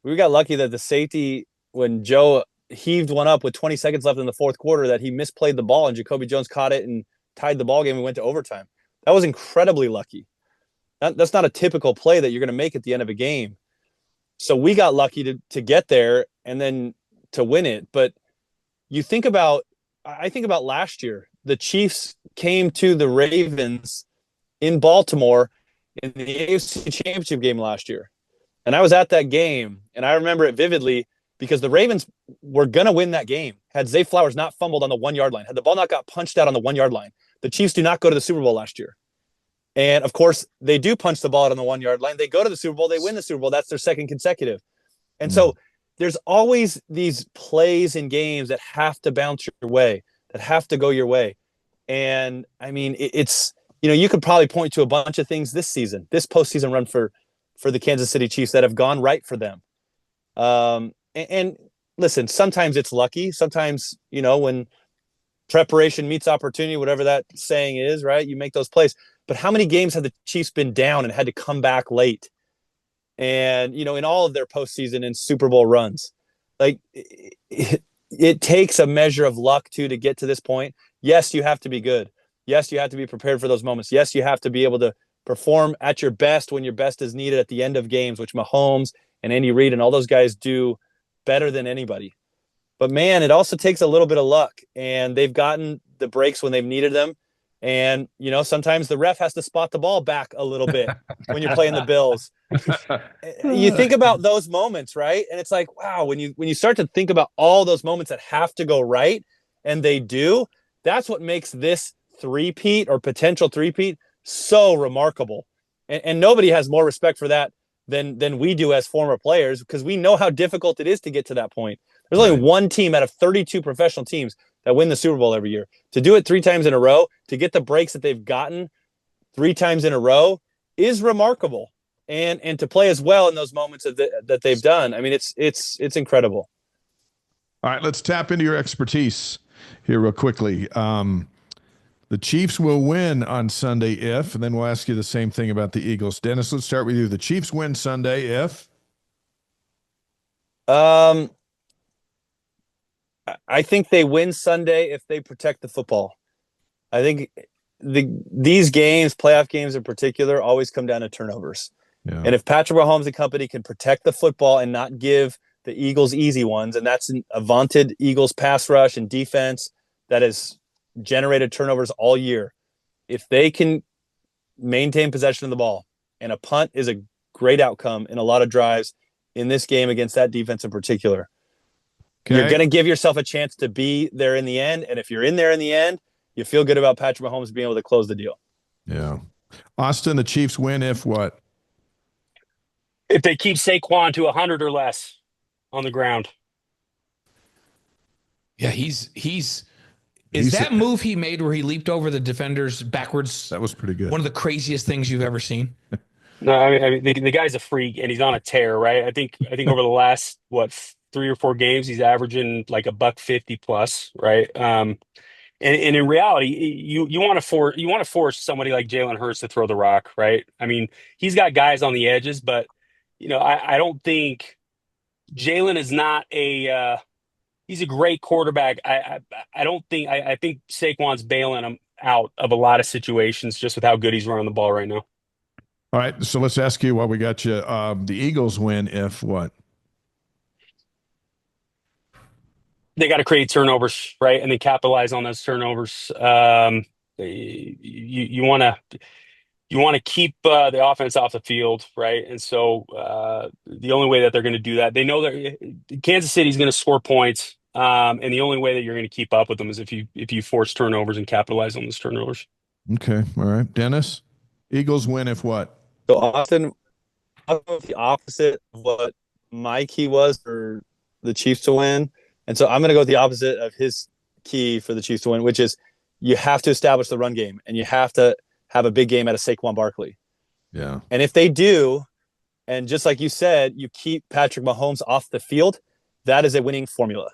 We got lucky that the safety, when Joe heaved one up with 20 seconds left in the fourth quarter, that he misplayed the ball and Jacoby Jones caught it and tied the ball game and went to overtime. That was incredibly lucky. That's not a typical play that you're going to make at the end of a game. So we got lucky to get there and then to win it. But I think about last year. The Chiefs came to the Ravens in Baltimore in the AFC Championship game last year. And I was at that game, and I remember it vividly because the Ravens were going to win that game. Had Zay Flowers not fumbled on the 1 yard line, had the ball not got punched out on the 1 yard line, the Chiefs do not go to the Super Bowl last year. And of course, they do punch the ball out on the 1 yard line. They go to the Super Bowl, they win the Super Bowl. That's their second consecutive. And so there's always these plays in games that have to bounce your way, that have to go your way. And I mean, it's, you could probably point to a bunch of things this season, this postseason run for the Kansas City Chiefs that have gone right for them. And listen, sometimes it's lucky. Sometimes, when preparation meets opportunity, whatever that saying is, right? You make those plays. But how many games have the Chiefs been down and had to come back late? And, in all of their postseason and Super Bowl runs, like it takes a measure of luck too to get to this point. Yes, you have to be good. Yes, you have to be prepared for those moments. Yes, you have to be able to perform at your best when your best is needed at the end of games, which Mahomes and Andy Reid and all those guys do better than anybody. But man, it also takes a little bit of luck, and they've gotten the breaks when they've needed them. And, you know, sometimes the ref has to spot the ball back a little bit when you're playing the Bills. You think about those moments, right? And it's like, wow, when you start to think about all those moments that have to go right, and they do, that's what makes this three-peat or potential three-peat so remarkable. And nobody has more respect for that than we do as former players, because we know how difficult it is to get to that point. There's only one team out of 32 professional teams that win the Super Bowl every year. To do it 3 times in a row, to get the breaks that they've gotten 3 times in a row is remarkable. And to play as well in those moments that they've done, I mean, it's incredible. All right, let's tap into your expertise here real quickly. The Chiefs will win on Sunday if, and then we'll ask you the same thing about the Eagles. Dennis, let's start with you. The Chiefs win Sunday if? I think they win Sunday if they protect the football. I think these games, playoff games in particular, always come down to turnovers. Yeah. And if Patrick Mahomes and company can protect the football and not give the Eagles easy ones, and that's a vaunted Eagles pass rush and defense that has generated turnovers all year. If they can maintain possession of the ball, and a punt is a great outcome in a lot of drives in this game against that defense in particular, you're going to give yourself a chance to be there in the end. And if you're in there in the end, you feel good about Patrick Mahomes being able to close the deal. Yeah. Austin, the Chiefs win if what? If they keep Saquon to 100 or less on the ground. Yeah, Is that move he made where he leaped over the defenders backwards? That was pretty good. One of the craziest things you've ever seen. No, I mean the guy's a freak, and he's on a tear, right? I think over the last 3 or 4 games, he's averaging like $150 plus, right? And in reality, you want to force somebody like Jalen Hurts to throw the rock, right? I mean, he's got guys on the edges, but you know, I don't think Jalen is not a. He's a great quarterback. I think Saquon's bailing him out of a lot of situations just with how good he's running the ball right now. All right, so let's ask you while we got you. The Eagles win if what? They got to create turnovers, right, and then capitalize on those turnovers. You want to keep the offense off the field, right? And so the only way that they're going to do that, they know that Kansas City's going to score points, and the only way that you're going to keep up with them is if you force turnovers and capitalize on those turnovers. Okay, all right, Dennis. Eagles win if what? So Austin, I'll go with the opposite of what my key was for the Chiefs to win. And so I'm going to go with the opposite of his key for the Chiefs to win, which is you have to establish the run game, and you have to have a big game out of Saquon Barkley. Yeah. And if they do, and just like you said, you keep Patrick Mahomes off the field, that is a winning formula.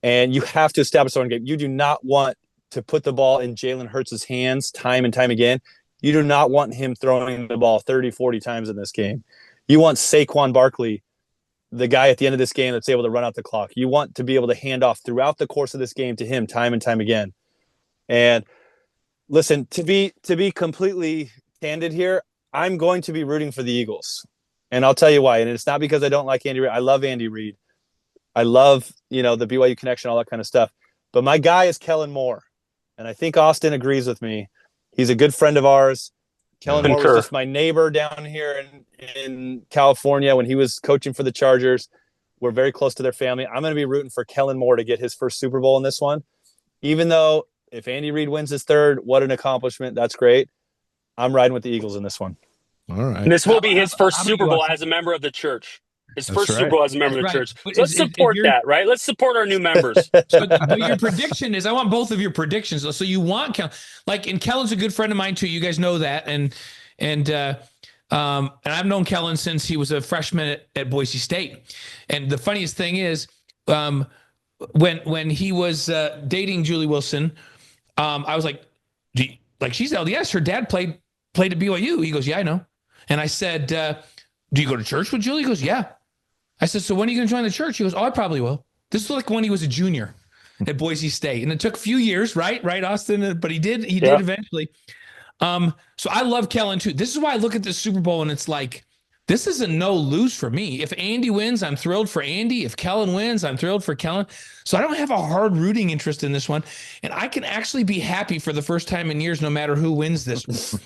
And you have to establish the run game. You do not want to put the ball in Jalen Hurts' hands time and time again. You do not want him throwing the ball 30, 40 times in this game. You want Saquon Barkley, the guy at the end of this game that's able to run out the clock. You want to be able to hand off throughout the course of this game to him time and time again. And listen, to be completely candid here, I'm going to be rooting for the Eagles. And I'll tell you why. And it's not because I don't like Andy Reid. I love Andy Reid. I love, the BYU connection, all that kind of stuff. But my guy is Kellen Moore. And I think Austin agrees with me. He's a good friend of ours. Kellen Moore was just my neighbor down here in California when he was coaching for the Chargers. We're very close to their family. I'm going to be rooting for Kellen Moore to get his first Super Bowl in this one. Even though if Andy Reid wins his third, what an accomplishment. That's great. I'm riding with the Eagles in this one. All right. And this will be his first Super Bowl as a member of the church. His first Super Bowl as a member of the church. So let's support that, right? Let's support our new members. But your prediction is, I want both of your predictions. So you want Kellen, and Kellen's a good friend of mine too. You guys know that, and I've known Kellen since he was a freshman at Boise State. And the funniest thing is, when he was dating Julie Wilson, I was like, she's LDS. Her dad played at BYU. He goes, yeah, I know. And I said, do you go to church with Julie? He goes, yeah. I said, so when are you going to join the church? He goes, oh, I probably will. This was like when he was a junior. at Boise State. And it took a few years, right, Austin? But he did eventually. So I love Kellen too. This is why I look at the Super Bowl and it's like, this is a no lose for me. If Andy wins, I'm thrilled for Andy. If Kellen wins, I'm thrilled for Kellen. So I don't have a hard rooting interest in this one. And I can actually be happy for the first time in years, no matter who wins this,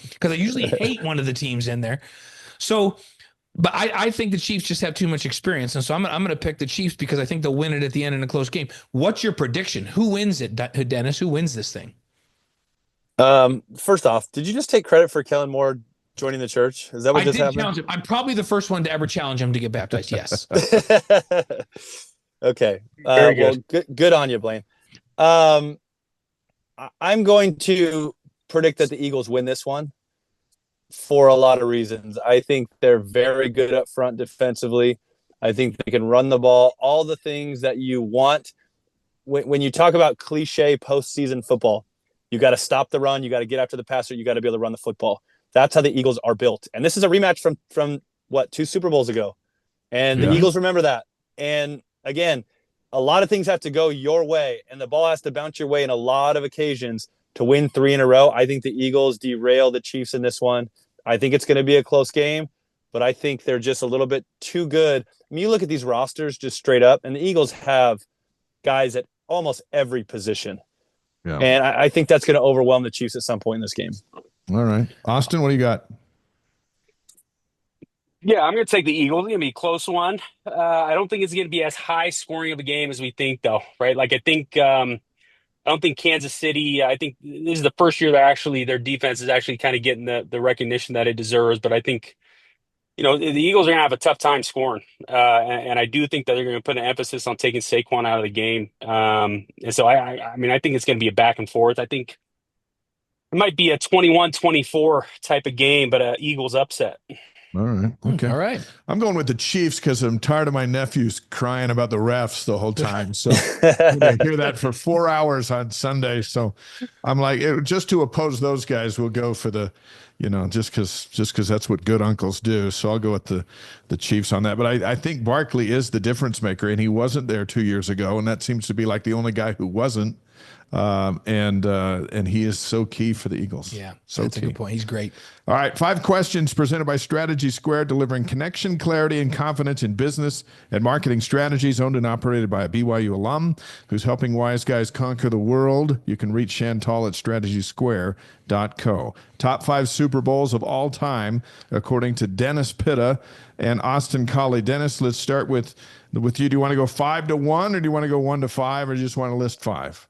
because I usually hate one of the teams in there. So, but I think the Chiefs just have too much experience. And so I'm going to pick the Chiefs because I think they'll win it at the end in a close game. What's your prediction? Who wins it, Dennis? Who wins this thing? First off, did you just take credit for Kellen Moore joining the church? Is that what just happened? Challenge him. I'm probably the first one to ever challenge him to get baptized. Yes. Okay. Very good. Well, good on you, Blaine. I'm going to predict that the Eagles win this one for a lot of reasons. I think they're very good up front defensively. I think they can run the ball, all the things that you want. When you talk about cliche postseason football, you got to stop the run. You got to get after the passer. You got to be able to run the football. That's how the Eagles are built. And this is a rematch from what, 2 Super Bowls ago. And the Eagles remember that. And again, a lot of things have to go your way, and the ball has to bounce your way in a lot of occasions to win 3 in a row. I think the Eagles derail the Chiefs in this one. I think it's going to be a close game, but I think they're just a little bit too good. I mean, you look at these rosters just straight up, and the Eagles have guys at almost every position. Yeah. And I think that's going to overwhelm the Chiefs at some point in this game. All right. Austin, what do you got? Yeah, I'm going to take the Eagles. It's going to be a close one. I don't think it's going to be as high scoring of a game as we think, though, right? Like, I don't think Kansas City, I think this is the first year that actually their defense is actually kind of getting the recognition that it deserves. But I think, the Eagles are going to have a tough time scoring. And I do think that they're going to put an emphasis on taking Saquon out of the game. And so, I mean, I think it's going to be a back and forth. I think it might be a 21-24 type of game, but an Eagles upset. All right. Okay. All right. I'm going with the Chiefs because I'm tired of my nephews crying about the refs the whole time. So I hear that for 4 hours on Sunday. So I'm like, just to oppose those guys, we'll go for the, just because that's what good uncles do. So I'll go with the Chiefs on that. But I think Barkley is the difference maker, and he wasn't there 2 years ago, and that seems to be like the only guy who wasn't. And he is so key for the Eagles. Yeah, so that's a good point. He's great. All right, 5 questions presented by Strategy Square, delivering connection, clarity, and confidence in business and marketing strategies, owned and operated by a BYU alum who's helping wise guys conquer the world. You can reach Chantal at strategysquare.co. Top 5 Super Bowls of all time, according to Dennis Pitta and Austin Collie. Dennis, let's start with you. Do you want to go 5-1, or do you want to go 1-5, or do you just want to list 5?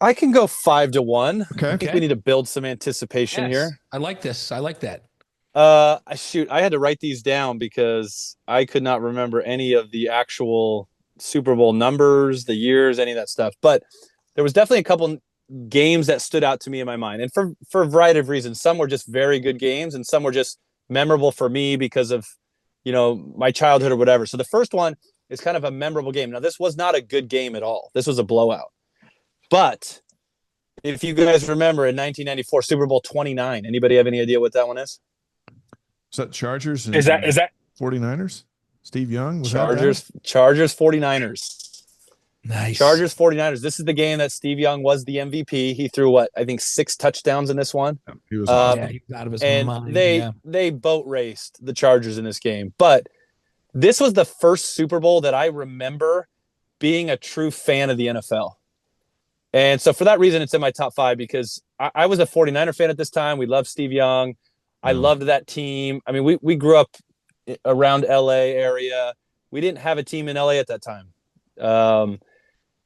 I can go 5-1. Okay. I think we need to build some anticipation here. I like this. I like that. I had to write these down because I could not remember any of the actual Super Bowl numbers, the years, any of that stuff. But there was definitely a couple games that stood out to me in my mind. And for a variety of reasons, some were just very good games and some were just memorable for me because of, my childhood or whatever. So the first one is kind of a memorable game. Now, this was not a good game at all. This was a blowout. But if you guys remember in 1994, Super Bowl 29, anybody have any idea what that one is? Is that Chargers? Is that 49ers? Steve Young? Chargers 49ers. Nice. Chargers 49ers. This is the game that Steve Young was the MVP. He threw 6 touchdowns in this one. He was he was out of his mind. They boat raced the Chargers in this game. But this was the first Super Bowl that I remember being a true fan of the NFL. And so for that reason, it's in my top 5 because I was a 49er fan at this time. We loved Steve Young. I loved that team. I mean, we grew up around LA area. We didn't have a team in LA at that time.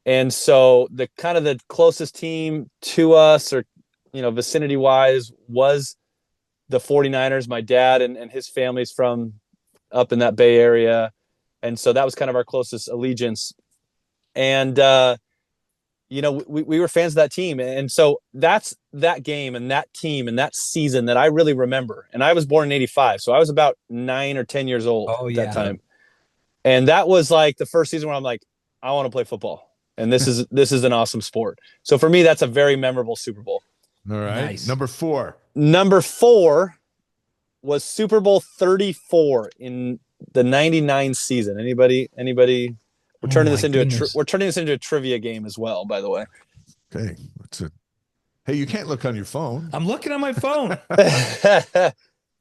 And so the kind of the closest team to us or, vicinity wise was the 49ers. My dad and his family's from up in that Bay Area. And so that was kind of our closest allegiance. And, we were fans of that team. And so that's that game and that team and that season that I really remember. And I was born in 85. So I was about 9 or 10 years old at that time. And that was like the first season where I'm like, I want to play football. And this is an awesome sport. So for me, that's a very memorable Super Bowl. All right. Nice. Number 4. Number 4 was Super Bowl 34 in the 99 season. Anybody? We're turning this into a trivia game as well, by the way. Okay. Hey, you can't look on your phone. I'm looking on my phone.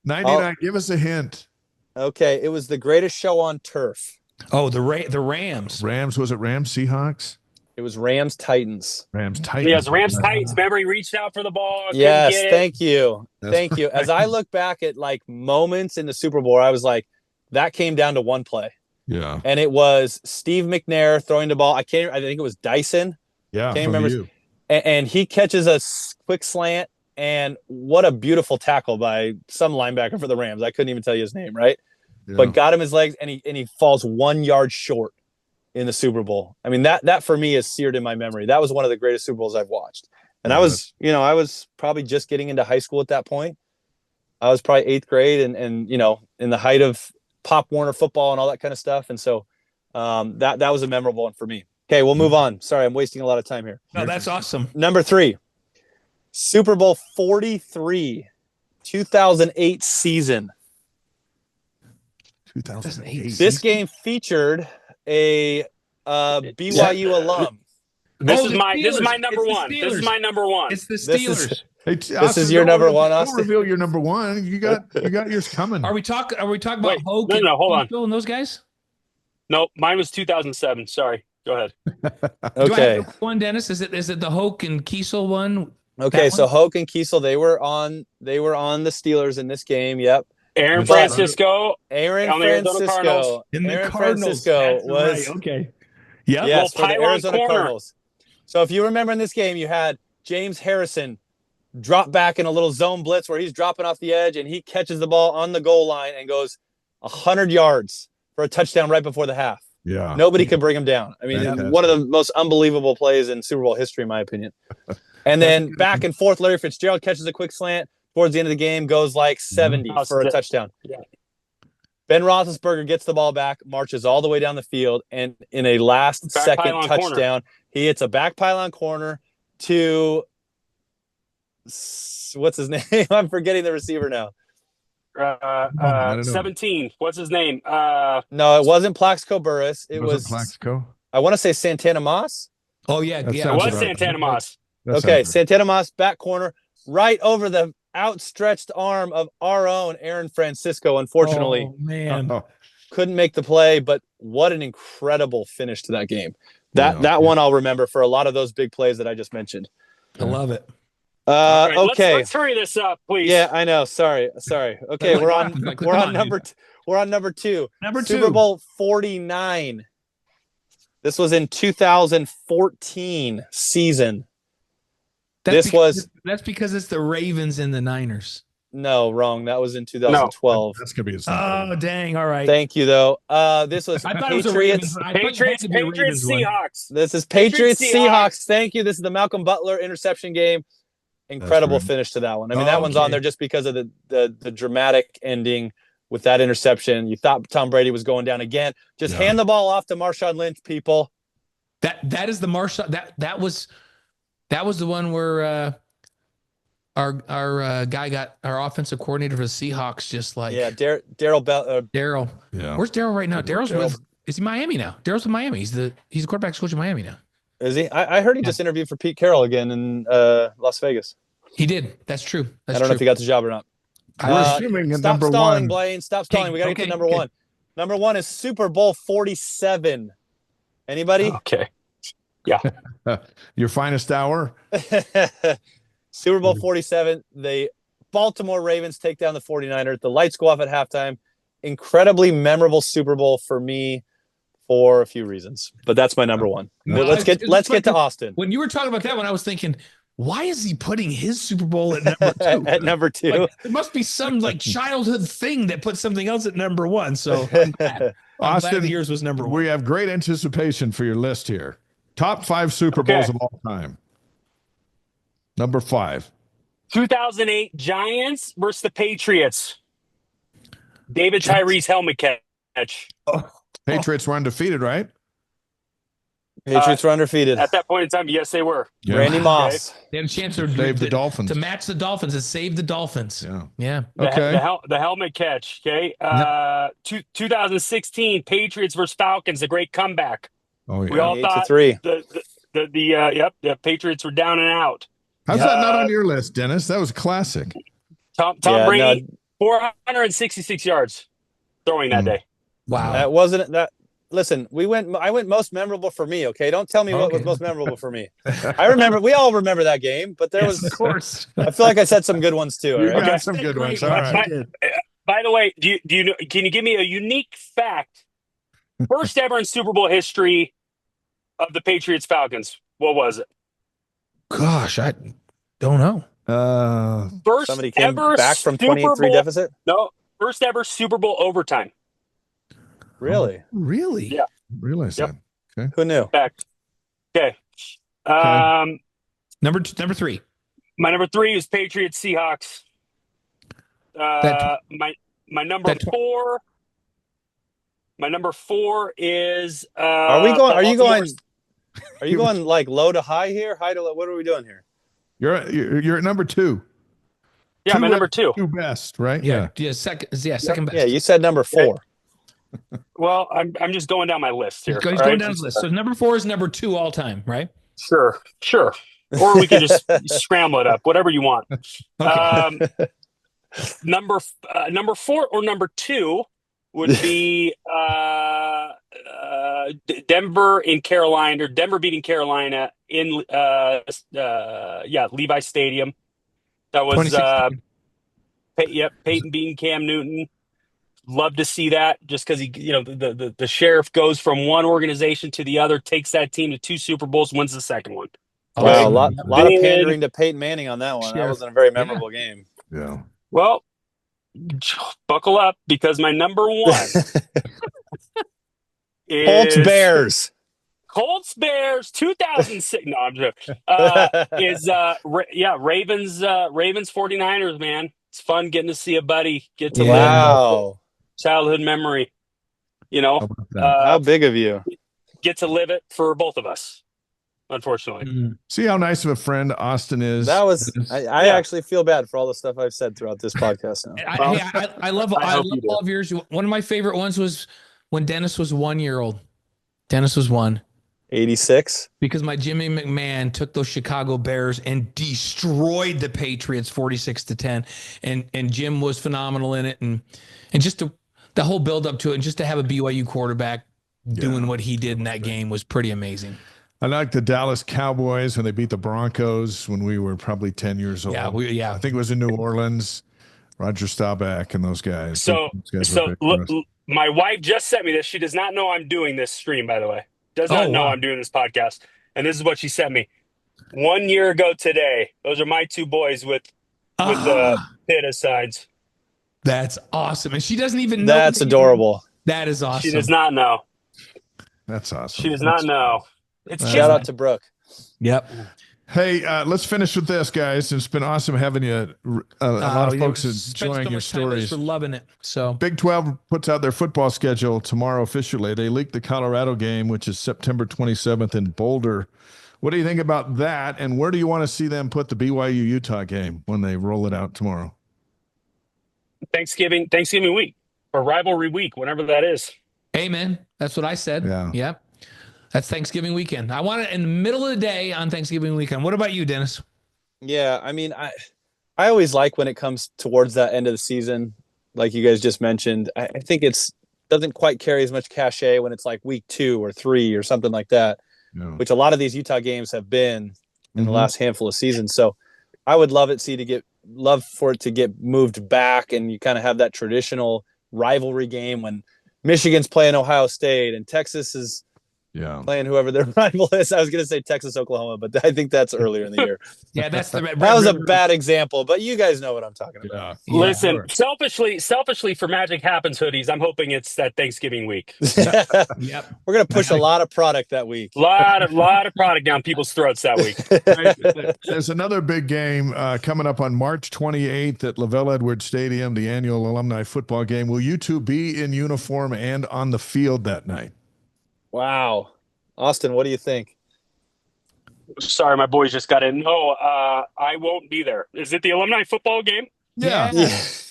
99, give us a hint. Okay, it was the greatest show on turf. Oh, the Rams. Rams, was it Rams, Seahawks? It was Rams Titans. Rams Titans. Yes, Rams Titans. Remember, he reached out for the ball. Yes, thank you. Thank you. As I look back at like moments in the Super Bowl, I was like, that came down to one play. Yeah. And it was Steve McNair throwing the ball. I think it was Dyson. Yeah. Can't remember. And he catches a quick slant, and what a beautiful tackle by some linebacker for the Rams. I couldn't even tell you his name, right? Yeah. But got him his legs, and he falls 1 yard short in the Super Bowl. I mean, that for me is seared in my memory. That was one of the greatest Super Bowls I've watched. And I was probably just getting into high school at that point. I was probably 8th grade and in the height of Pop Warner football and all that kind of stuff. And so that was a memorable one for me. Okay, we'll move on. Sorry, I'm wasting a lot of time here. No, that's awesome. Number 3, Super Bowl 43, 2008 season. 2008. This game featured a BYU alum. This is my number one. This is my number one. It's the Steelers. This is your number one, Austin. Don't reveal your number one. You got yours coming. Are we talking about Hoke? No, hold on. And those guys? No, mine was 2007. Sorry. Go ahead. Okay. Do I have one, Dennis? Is it the Hoke and Kiesel one? Okay, so Hoke and Kiesel, they were on the Steelers in this game. Yep. Aaron Francisco Francisco was right, okay. Yeah, yes, for the Arizona Cardinals. So if you remember in this game, you had James Harrison drop back in a little zone blitz where he's dropping off the edge and he catches the ball on the goal line and goes 100 yards for a touchdown right before the half. Yeah. Nobody could bring him down. I mean, one of the most unbelievable plays in Super Bowl history, in my opinion. And then back and forth, Larry Fitzgerald catches a quick slant towards the end of the game, goes like 70 for a touchdown. Yeah. Ben Roethlisberger gets the ball back, marches all the way down the field, and in a last-second touchdown, he hits a back pylon corner to what's his name? I'm forgetting the receiver now. 17. What's his name? No, it wasn't Plaxico Burress. It was Plaxico. I want to say Santana Moss. Oh yeah, it was right. Santana Moss. Okay, Santana Moss back corner, right over the outstretched arm of our own Aaron Francisco. Unfortunately, couldn't make the play. But what an incredible finish to that game. That one I'll remember for a lot of those big plays that I just mentioned. I love it. Right, okay, let's hurry this up, please. Yeah, I know. Sorry. Okay, we're on number 2. Super Bowl 49. This was in 2014 season. That's because it's the Ravens and the Niners. No, wrong. That was in 2012. That's gonna be. Oh, dang! All right. Thank you, though. This was Patriots Seahawks. This is Patriots Seahawks. Thank you. This is the Malcolm Butler interception game. Incredible finish to that one. I mean, that one's on there just because of the dramatic ending with that interception. You thought Tom Brady was going down again. Just hand the ball off to Marshawn Lynch, people. That is the Marshawn. That was the one where our guy got our offensive coordinator for the Seahawks. Just like Daryl. Yeah. Where's Daryl right now? Daryl's with. Is he Miami now? Daryl's with Miami. He's the quarterback coach in Miami now. Is he? I heard he just interviewed for Pete Carroll again in Las Vegas. He did. That's true. I don't know if he got the job or not. We're assuming stop number stalling, one. Blaine. Stop stalling. We got to get to number one. Number one is Super Bowl 47. Anybody? Okay. Yeah. Your finest hour? Super Bowl 47. The Baltimore Ravens take down the 49ers. The lights go off at halftime. Incredibly memorable Super Bowl for me for a few reasons. But that's my number one. Let's get to Austin. When you were talking about that one, I was thinking, why is he putting his Super Bowl at number 2? At number 2. Like, it must be some like childhood thing that puts something else at number 1. So I'm glad. Austin, yours was number 1. We have great anticipation for your list here. Top 5 Super Bowls of all time. Number 5. 2008 Giants versus the Patriots. David Tyree's helmet catch. Patriots were undefeated, right? Patriots were undefeated. At that point in time, yes, they were. Yeah. Randy Moss. Okay. They had a chance to save the Dolphins. To match the Dolphins and save the Dolphins. Yeah. Okay. The helmet catch. Okay. 2016 Patriots versus Falcons, a great comeback. Oh yeah. We all thought 8-3. The Patriots were down and out. How's that not on your list, Dennis? That was classic. Tom Brady, 466 yards throwing that day. Wow. That wasn't that. Listen, I went most memorable for me. Okay, don't tell me what was most memorable for me. I remember. We all remember that game, but there was, of course. I feel like I said some good ones too. You Right? got some good ones. All right. By the way, do you know? Can you give me a unique fact? First ever in Super Bowl history of the Patriots Falcons. What was it? Gosh, I don't know. First Somebody came ever back from Super 28-3 Bowl deficit. No, first ever Super Bowl overtime. Really? Really? Yeah. Realize that. Okay. Who knew? Fact. Okay. Number 3. My number 3 is Patriots Seahawks. My number 4. My number 4 is. Are you going like low to high here? High to low? What are we doing here? You're at number 2. Yeah, my number 2. 2 best, right? Yeah. Second best. Yeah, you said number 4. Well, I'm just going down my list here. He's going down his list. So number 4 is number 2 all time, right? Sure. Or we can just scramble it up, whatever you want. Okay. Number 4 or number 2 would be Denver in Carolina, or Denver beating Carolina in Levi Stadium. That was Peyton beating Cam Newton. Love to see that, just because the sheriff goes from one organization to the other, takes that team to 2 Super Bowls, wins the second one. Wow, a lot of pandering to Peyton Manning on that one. That wasn't a very memorable game. Yeah. Well, buckle up, because my number 1 is Colts Bears 2006. No, I'm joking. Ravens 49ers, man. It's fun getting to see a buddy get to live childhood memory. How big of you? Get to live it for both of us, unfortunately. See how nice of a friend Austin is. That was. I actually feel bad for all the stuff I've said throughout this podcast now. I love all of yours. One of my favorite ones was when Dennis was 1 year old. Dennis was 1. 86. Because my Jimmy McMahon took those Chicago Bears and destroyed the Patriots 46-10, and Jim was phenomenal in it, and just the whole build up to it, and just to have a BYU quarterback doing what he did in that game was pretty amazing. I like the Dallas Cowboys when they beat the Broncos when we were probably 10 years old. Yeah, I think it was in New Orleans. Roger Staubach and those guys. So my wife just sent me this. She does not know I'm doing this stream, by the way. Does not know I'm doing this podcast. And this is what she sent me. 1 year ago today. Those are my 2 boys with Pitta signs. That's awesome. And she doesn't even know. That's adorable. That is awesome. She does not know. That's awesome. She does not know. Shout out to Brooke. Yep. Hey, let's finish with this, guys. It's been awesome having you. A lot of folks enjoying your stories. We're loving it. So Big 12 puts out their football schedule tomorrow officially. They leaked the Colorado game, which is September 27th in Boulder. What do you think about that? And where do you want to see them put the BYU-Utah game when they roll it out tomorrow? Thanksgiving week, or rivalry week, whenever that is. Amen. That's what I said. Yeah. Yep. That's Thanksgiving weekend. I want it in the middle of the day on Thanksgiving weekend. What about you, Dennis? Yeah, I mean, I always like when it comes towards that end of the season, like you guys just mentioned. I think doesn't quite carry as much cachet when it's like week 2 or 3 or something like that, which a lot of these Utah games have been in the last handful of seasons. So I would love for it to get moved back, and you kind of have that traditional rivalry game when Michigan's playing Ohio State and Texas is playing whoever their rival is. I was going to say Texas, Oklahoma, but I think that's earlier in the year. Yeah, that was a bad example, but you guys know what I'm talking about. Yeah. Listen, selfishly for Magic Happens hoodies, I'm hoping it's that Thanksgiving week. Yep. We're going to push a lot of product that week. Lot of product down people's throats that week. There's another big game coming up on March 28th at LaVell Edwards Stadium, the annual alumni football game. Will you two be in uniform and on the field that night? Wow. Austin, what do you think? Sorry, my boys just got in. No, I won't be there. Is it the alumni football game? Yeah.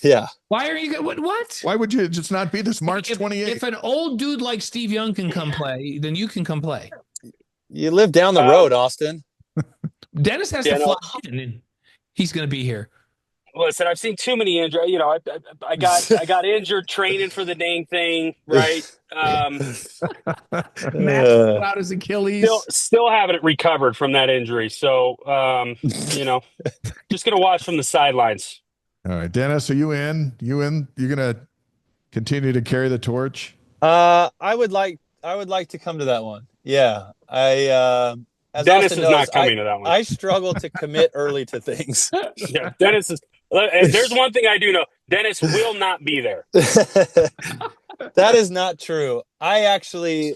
Yeah. Why are you going? What? Why would you just not be this March 28th? If an old dude like Steve Young can come play, then you can come play. You live down the road, Austin. Dennis has to fly in, and he's going to be here. Listen, I've seen too many injuries. You know, I got injured training for the dang thing, right? Max out his Achilles. Still haven't recovered from that injury. So, you know, just gonna watch from the sidelines. All right, Dennis, are you in? You're gonna continue to carry the torch? I would like to come to that one. Yeah, as Dennis Austin is knows, not coming to that one. I struggle to commit early to things. Yeah, Dennis is. There's one thing I do know: Dennis will not be there. That is not true. I actually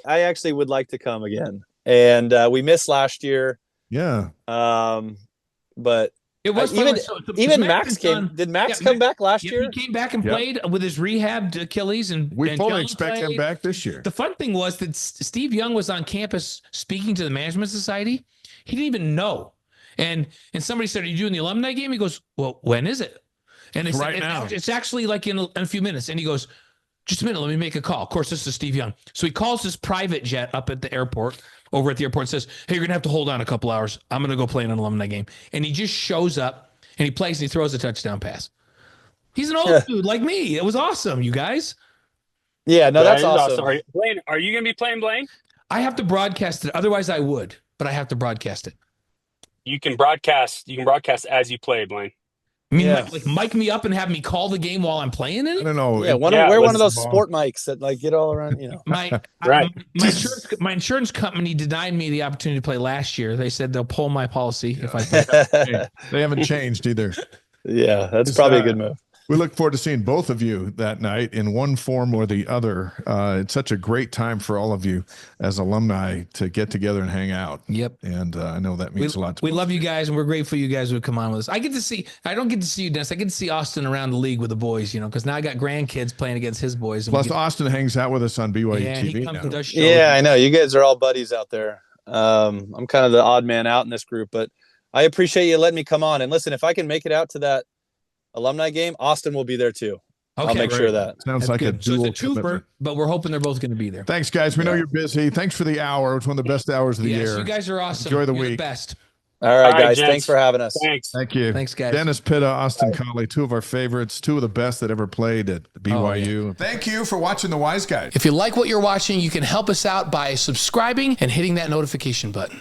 would like to come again, and we missed last year. Yeah. But it was even Max came. Did Max come back last year? He came back and played with his rehabbed Achilles, and we fully expect him back this year. The fun thing was that Steve Young was on campus speaking to the management society. He didn't even know. And somebody said, "Are you doing the alumni game?" He goes, "Well, when is it?" And they said, now. It's actually like in a few minutes. And he goes, "Just a minute, let me make a call." Of course, this is Steve Young. So he calls his private jet up at the airport, over at the airport, and says, "Hey, you're going to have to hold on a couple hours. I'm going to go play in an alumni game." And he just shows up and he plays and he throws a touchdown pass. He's an old dude like me. It was awesome, you guys. Yeah, no, that's awesome. Blaine, are you going to be playing, Blaine? I have to broadcast it. Otherwise, I would, but I have to broadcast it. You can broadcast as you play, Blaine. I mean, like mic me up and have me call the game while I'm playing it? I don't know. Yeah, wear one of those sport mics that like get all around, you know. My insurance company denied me the opportunity to play last year. They said they'll pull my policy if I play. They haven't changed either. Yeah, that's probably a good move. We look forward to seeing both of you that night in one form or the other. It's such a great time for all of you as alumni to get together and hang out. Yep. And I know that means a lot to We love you guys, and we're grateful you guys would come on with us. I don't get to see you, Dennis. I get to see Austin around the league with the boys, you know, because now I got grandkids playing against his boys. Plus, Austin hangs out with us on BYU TV. He comes and does shows. Yeah, I know. You guys are all buddies out there. I'm kind of the odd man out in this group, but I appreciate you letting me come on. And listen, if I can make it out to that alumni game, Austin will be there too. Okay, I'll make sure of that. Sounds like a dual twofer, but we're hoping they're both going to be there. Thanks, guys. We know you're busy. Thanks for the hour. It's one of the best hours of the year. You guys are awesome. Enjoy the You're week. The best. All right, guys. Thanks for having us. Thank you. Thanks, guys. Dennis Pitta, Austin Collie, two of our favorites, two of the best that ever played at BYU. Thank you for watching The Wise Guys. If you like what you're watching, you can help us out by subscribing and hitting that notification button.